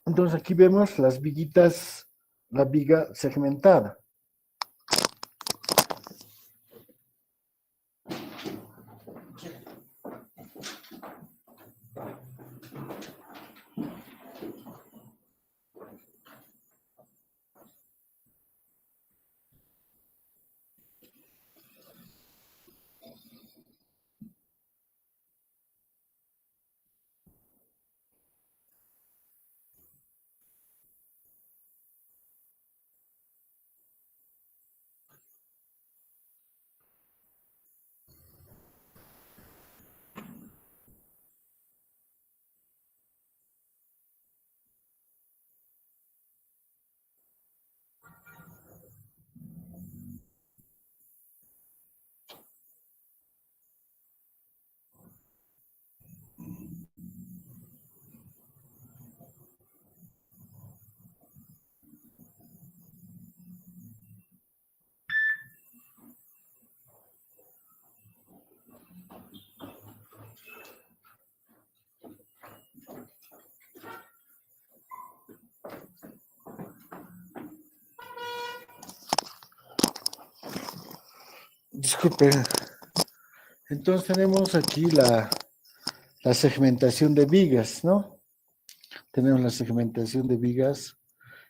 Entonces aquí vemos las viguitas, la viga segmentada. Disculpen. Entonces tenemos aquí la segmentación de vigas, ¿no? Tenemos la segmentación de vigas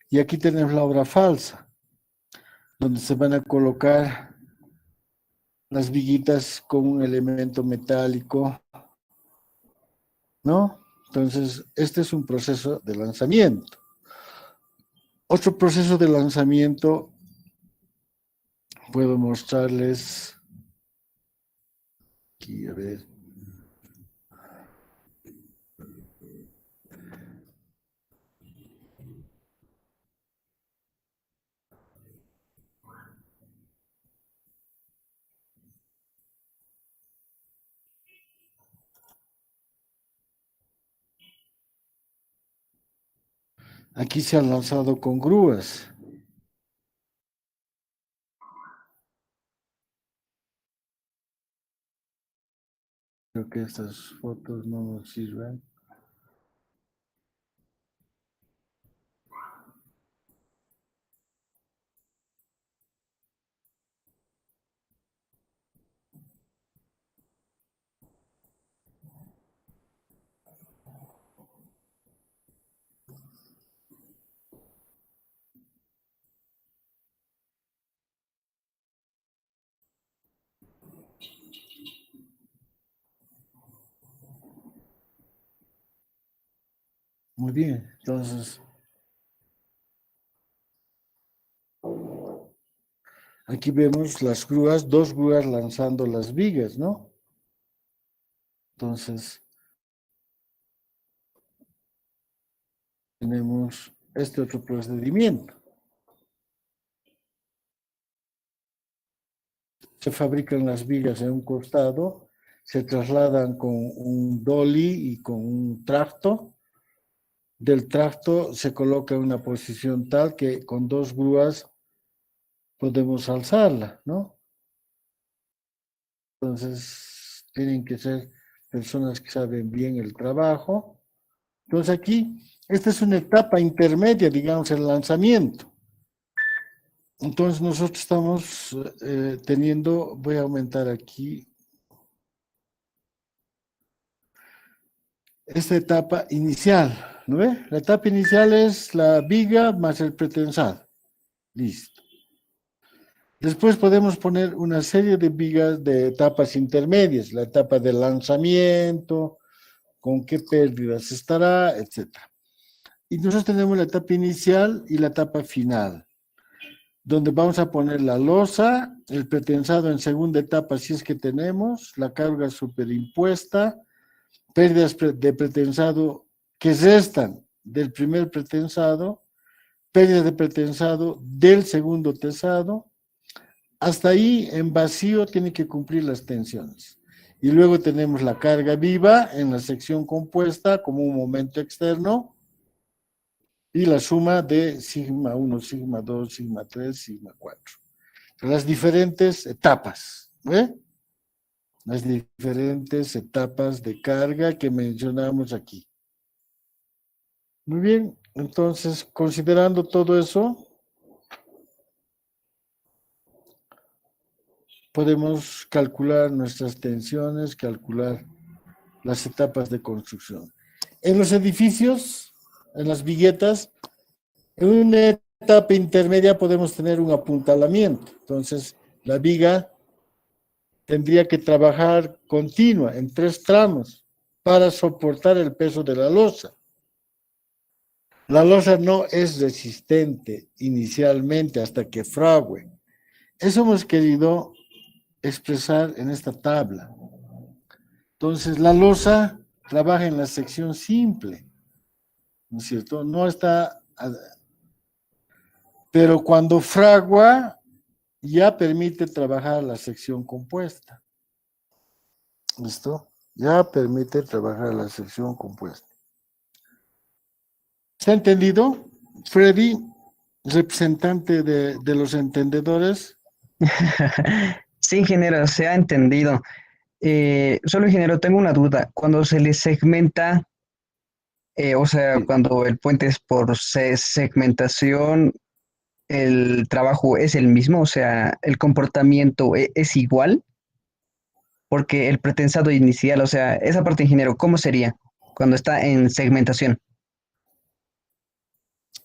y aquí tenemos la obra falsa, donde se van a colocar las viguitas con un elemento metálico, ¿no? Entonces, este es un proceso de lanzamiento. Otro proceso de lanzamiento, puedo mostrarles aquí, a ver. Aquí se han lanzado con grúas. Creo que estas fotos no nos sirven. Muy bien, entonces, aquí vemos las grúas, dos grúas lanzando las vigas, ¿no? Entonces, tenemos este otro procedimiento. Se fabrican las vigas en un costado, se trasladan con un dolly y con un tracto. Del tracto se coloca en una posición tal que con dos grúas podemos alzarla, ¿no? Entonces, tienen que ser personas que saben bien el trabajo. Entonces aquí, esta es una etapa intermedia, digamos, el lanzamiento. Entonces nosotros estamos teniendo, voy a aumentar aquí, esta etapa inicial, ¿no ve? La etapa inicial es la viga más el pretensado. Listo. Después podemos poner una serie de vigas de etapas intermedias, la etapa de lanzamiento, con qué pérdidas estará, etc. Y nosotros tenemos la etapa inicial y la etapa final, donde vamos a poner la losa, el pretensado en segunda etapa si es que tenemos, la carga superimpuesta, pérdidas de pretensado que restan del primer pretensado, pérdidas de pretensado del segundo tesado. Hasta ahí, en vacío, tiene que cumplir las tensiones. Y luego tenemos la carga viva en la sección compuesta como un momento externo y la suma de sigma 1, sigma 2, sigma 3, sigma 4. Las diferentes etapas, ¿eh? Las diferentes etapas de carga que mencionamos aquí. Muy bien, Entonces, considerando todo eso, podemos calcular nuestras tensiones, calcular las etapas de construcción. En los edificios, en las viguetas, en una etapa intermedia podemos tener un apuntalamiento. Entonces, la viga tendría que trabajar continua en 3 tramos para soportar el peso de la losa. La losa no es resistente inicialmente hasta que frague. Eso hemos querido expresar en esta tabla. Entonces, la losa trabaja en la sección simple, ¿no es cierto? No está, pero cuando fragua, ya permite trabajar la sección compuesta. ¿Listo? Ya permite trabajar la sección compuesta. ¿Se ha entendido? Freddy, representante de los entendedores. Sí, ingeniero, se ha entendido. Solo, ingeniero, tengo una duda. Cuando se le segmenta, o sea, Sí. cuando el puente es por segmentación, ¿el trabajo es el mismo? O sea, ¿el comportamiento es igual? Porque el pretensado inicial, o sea, esa parte, ingeniero, ¿cómo sería cuando está en segmentación?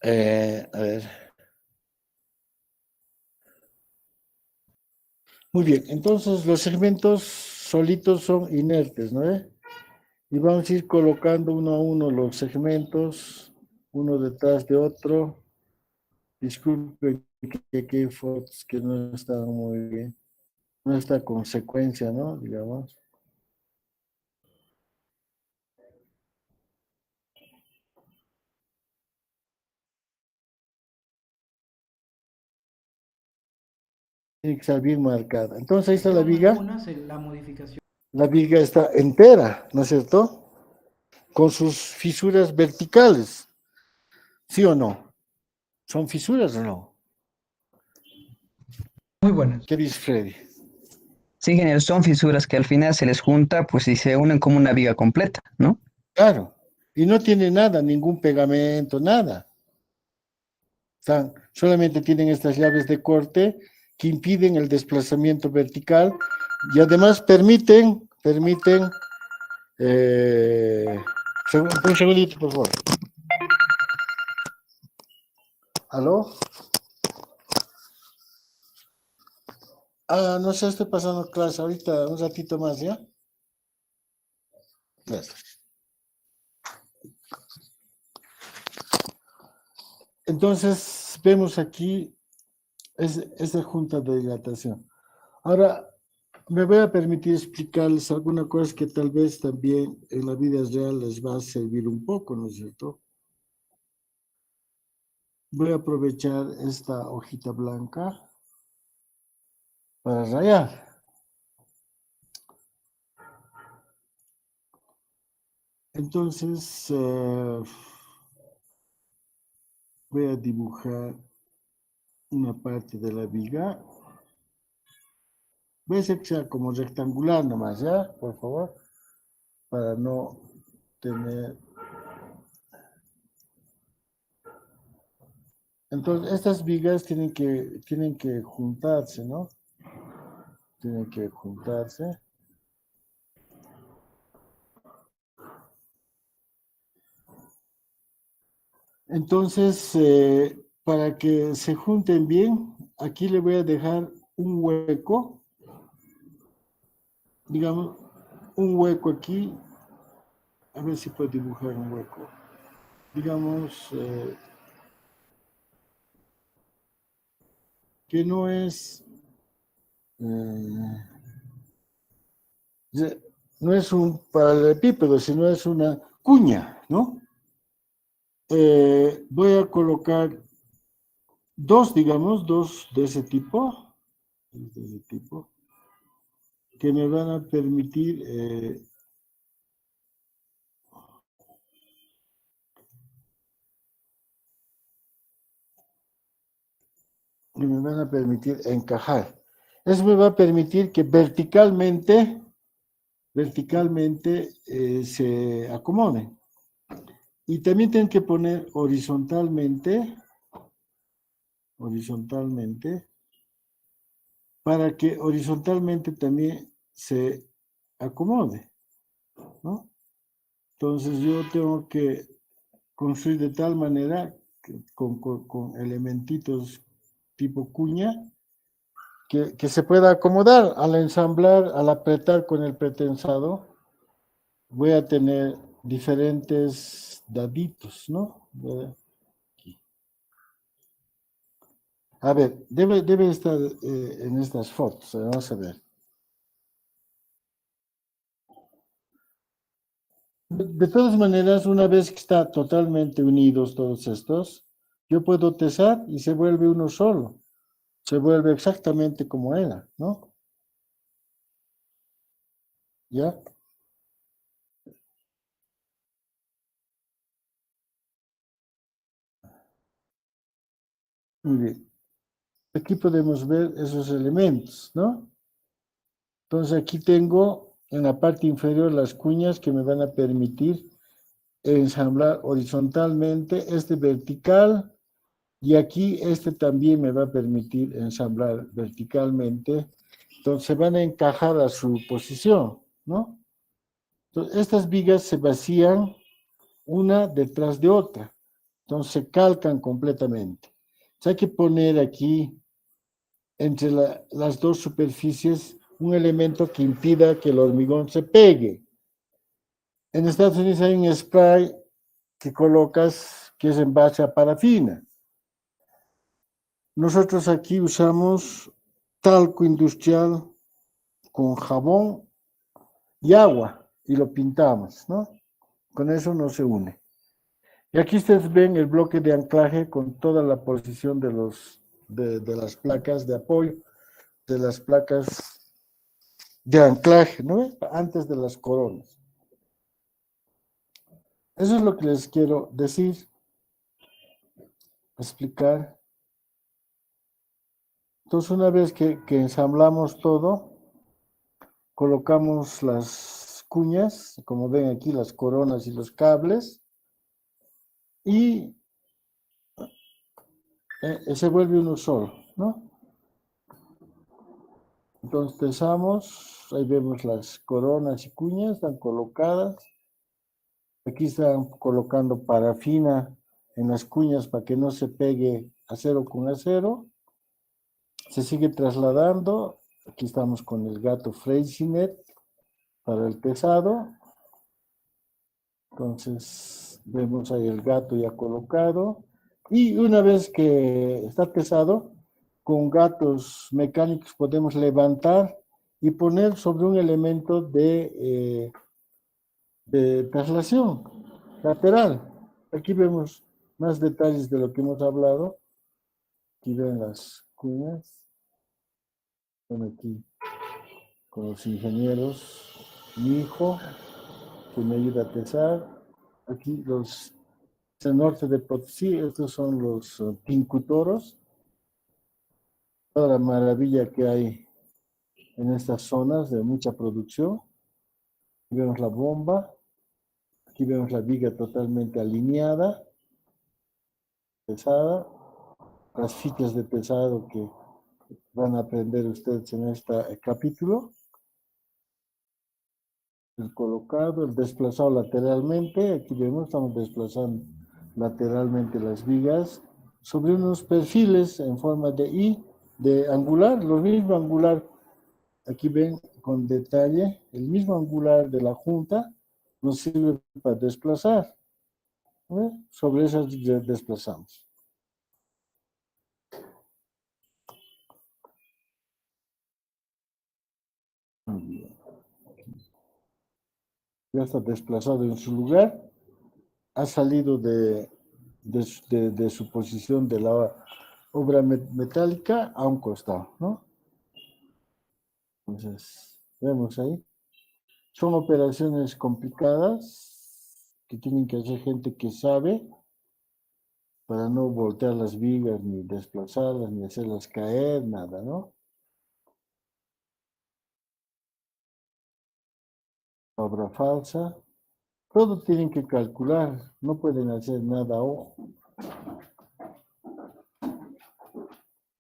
A ver. Muy bien, entonces los segmentos solitos son inertes, ¿no? Y vamos a ir colocando uno a uno los segmentos, uno detrás de otro. Disculpen que aquí hay fotos que no están muy bien. No está con secuencia, ¿no? Digamos. Tiene que estar bien marcada. Entonces ahí está la viga. La modificación. La viga está entera, ¿no es cierto? Con sus fisuras verticales. ¿Sí o no? ¿Son fisuras o no? Muy buenas. ¿Qué dice Freddy? Sí, ingeniero, son fisuras que al final se les junta, pues y se unen como una viga completa, ¿no? Claro. Y no tiene nada, ningún pegamento, nada. Solamente tienen estas llaves de corte que impiden el desplazamiento vertical y además permiten, un segundito, por favor. ¿Aló? No sé, estoy pasando clase ahorita, un ratito más, ¿ya? Gracias. Entonces, vemos aquí esta junta de dilatación. Ahora, me voy a permitir explicarles alguna cosa que tal vez también en la vida real les va a servir un poco, ¿no es cierto? Voy a aprovechar esta hojita blanca para rayar. Entonces, voy a dibujar una parte de la viga. Voy a hacer que sea como rectangular nomás, ¿ya? Por favor, para no tener... Entonces, estas vigas tienen que juntarse, ¿no? Tienen que juntarse. Entonces, para que se junten bien, aquí le voy a dejar un hueco, digamos, un hueco aquí, a ver si puedo dibujar un hueco, digamos, que no es, no es un paralelepípedo, sino es una cuña, ¿no? Voy a colocar dos, digamos, dos de ese tipo, que me van a permitir encajar. Eso me va a permitir que verticalmente se acomoden. Y también tienen que poner horizontalmente, para que horizontalmente también se acomode, ¿no? Entonces yo tengo que construir de tal manera con elementitos tipo cuña que se pueda acomodar al ensamblar, al apretar con el pretensado. Voy a tener diferentes daditos, ¿no? A ver, debe estar en estas fotos, vamos a ver. De todas maneras, una vez que está totalmente unidos todos estos, yo puedo tesar y se vuelve uno solo. Se vuelve exactamente como era, ¿no? ¿Ya? Muy bien. Aquí podemos ver esos elementos, ¿no? Entonces aquí tengo en la parte inferior las cuñas que me van a permitir ensamblar horizontalmente, este vertical, y aquí este también me va a permitir ensamblar verticalmente. Entonces se van a encajar a su posición, ¿no? Entonces estas vigas se vacían una detrás de otra, entonces se calcan completamente. Entonces hay que poner aquí entre las dos superficies un elemento que impida que el hormigón se pegue. En Estados Unidos hay un spray que colocas que es en base a parafina. Nosotros aquí usamos talco industrial con jabón y agua y lo pintamos, ¿no? Con eso no se une. Y aquí ustedes ven el bloque de anclaje con toda la posición de las placas de apoyo, de las placas de anclaje, ¿no? Antes de las coronas. Eso es lo que les quiero decir, explicar. Entonces, una vez que ensamblamos todo, colocamos las cuñas, como ven aquí, las coronas y los cables, y se vuelve uno solo, ¿no? Entonces pesamos, ahí vemos las coronas y cuñas, están colocadas. Aquí están colocando parafina en las cuñas para que no se pegue acero con acero. Se sigue trasladando. Aquí estamos con el gato Freycinet para el pesado. Entonces vemos ahí el gato ya colocado. Y una vez que está pesado, con gatos mecánicos podemos levantar y poner sobre un elemento de traslación lateral. Aquí vemos más detalles de lo que hemos hablado. Aquí ven las cuñas. Bueno, aquí con los ingenieros, mi hijo, que me ayuda a pesar. Aquí los del norte de Potosí, estos son los pincutoros. Toda la maravilla que hay en estas zonas de mucha producción. Aquí vemos la bomba, aquí vemos la viga totalmente alineada, pesada, las fichas de pesado que van a aprender ustedes en este capítulo. El colocado, el desplazado lateralmente, aquí vemos, estamos desplazando lateralmente las vigas sobre unos perfiles en forma de I, de angular, lo mismo angular, aquí ven con detalle, el mismo angular de la junta nos sirve para desplazar, ¿eh? Sobre esas desplazamos. Ya está desplazado en su lugar, ha salido de su posición de la obra metálica a un costado, ¿no? Entonces, vemos ahí. Son operaciones complicadas que tienen que hacer gente que sabe para no voltear las vigas, ni desplazarlas, ni hacerlas caer, nada, ¿no? Obra falsa. Todo tienen que calcular, no pueden hacer nada.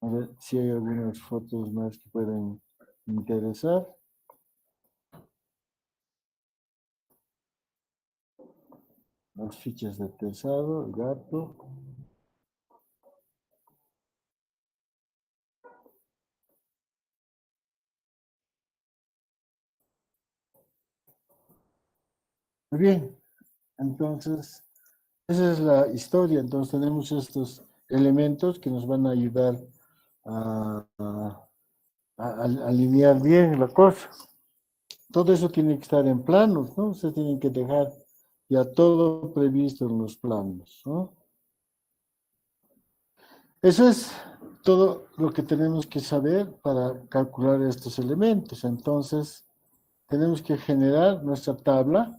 A ver si hay algunas fotos más que pueden interesar. Las fichas de pesado, el gato. Muy bien, entonces, esa es la historia. Entonces tenemos estos elementos que nos van a ayudar a alinear bien la cosa. Todo eso tiene que estar en planos, ¿no? Se tienen que dejar ya todo previsto en los planos, ¿no? Eso es todo lo que tenemos que saber para calcular estos elementos. Entonces, tenemos que generar nuestra tabla,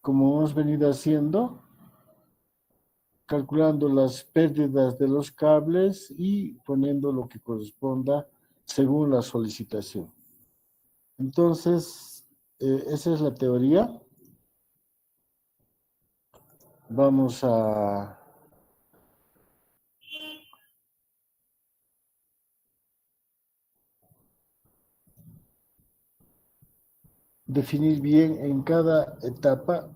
como hemos venido haciendo, calculando las pérdidas de los cables y poniendo lo que corresponda según la solicitación. Entonces, esa es la teoría. Vamos a definir bien en cada etapa.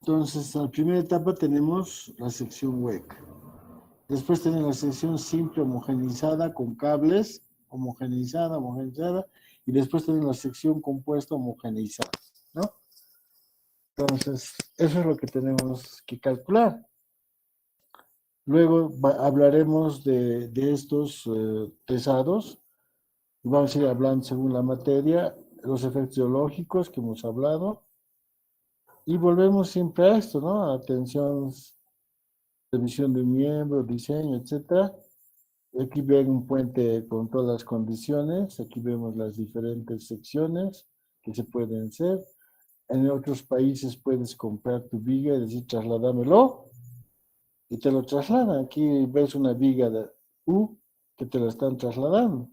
Entonces, en la primera etapa tenemos la sección WEC. Después tenemos la sección simple homogeneizada con cables, homogeneizada. Y después tenemos la sección compuesta homogeneizada, ¿no? Entonces, eso es lo que tenemos que calcular. Luego hablaremos de estos pesados. Vamos a ir hablando según la materia, los efectos geológicos que hemos hablado. Y volvemos siempre a esto, ¿no? Atención, revisión de un miembro, diseño, etcétera. Aquí ven un puente con todas las condiciones. Aquí vemos las diferentes secciones que se pueden hacer. En otros países puedes comprar tu viga y decir, trasladámelo. Y te lo trasladan. Aquí ves una viga de U que te la están trasladando.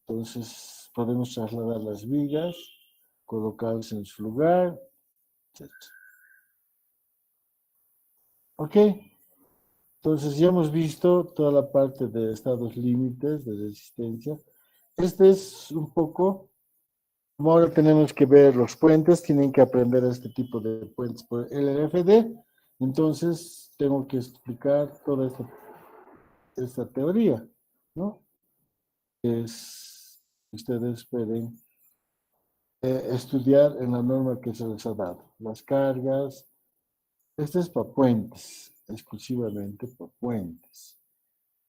Entonces, podemos trasladar las vigas, colocarlas en su lugar, etc. Ok. Entonces, ya hemos visto toda la parte de estados límites de resistencia. Este es un poco, como ahora tenemos que ver los puentes, tienen que aprender este tipo de puentes por LRFD. Entonces, tengo que explicar toda esta teoría, ¿no? Ustedes pueden estudiar en la norma que se les ha dado. Las cargas, este es para puentes, exclusivamente para puentes.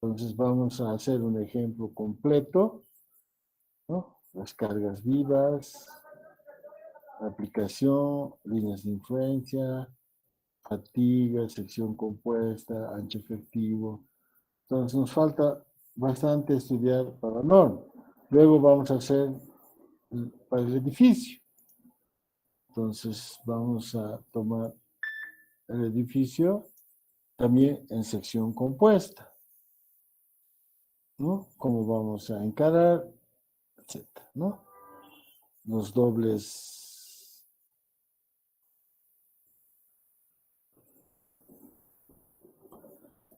Entonces vamos a hacer un ejemplo completo, ¿no? Las cargas vivas, aplicación, líneas de influencia, fatiga, sección compuesta, ancho efectivo. Entonces nos falta bastante estudiar para la norma. Luego vamos a hacer para el edificio. Entonces vamos a tomar el edificio también en sección compuesta, ¿no? Cómo vamos a encarar, etcétera, ¿no? Los dobles.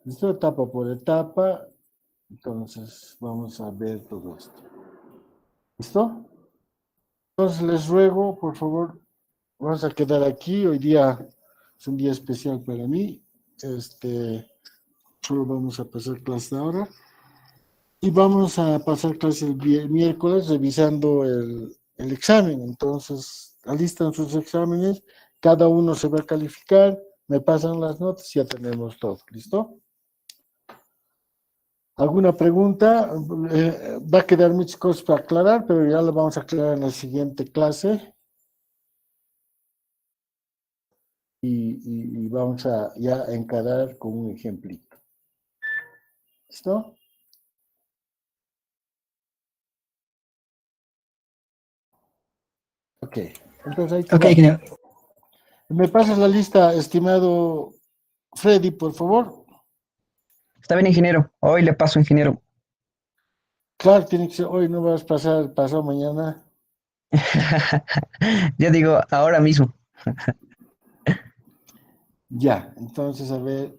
Listo, etapa por etapa. Entonces vamos a ver todo esto. ¿Listo? Entonces les ruego, por favor, vamos a quedar aquí. Hoy día es un día especial para mí. Solo vamos a pasar clase ahora. Y vamos a pasar clase el miércoles revisando el examen. Entonces, alistan sus exámenes, cada uno se va a calificar, me pasan las notas y ya tenemos todo. ¿Listo? ¿Alguna pregunta? Va a quedar muchas cosas para aclarar, pero ya lo vamos a aclarar en la siguiente clase. Y vamos a ya encarar con un ejemplito. ¿Listo? Ok. Entonces ahí Ok, ingeniero. ¿Me pasas la lista, estimado Freddy, por favor? Está bien, ingeniero. Hoy le paso, ingeniero. Claro, tiene que ser hoy, no vas a pasar pasado mañana. Yo digo ahora mismo. Ya, entonces, a ver,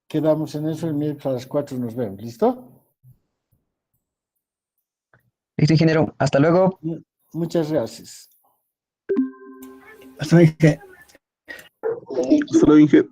quedamos en eso, el miércoles a las 4 nos vemos, ¿listo? Listo, ingeniero. Hasta luego. Muchas gracias. Hasta luego. Hasta luego, Inge.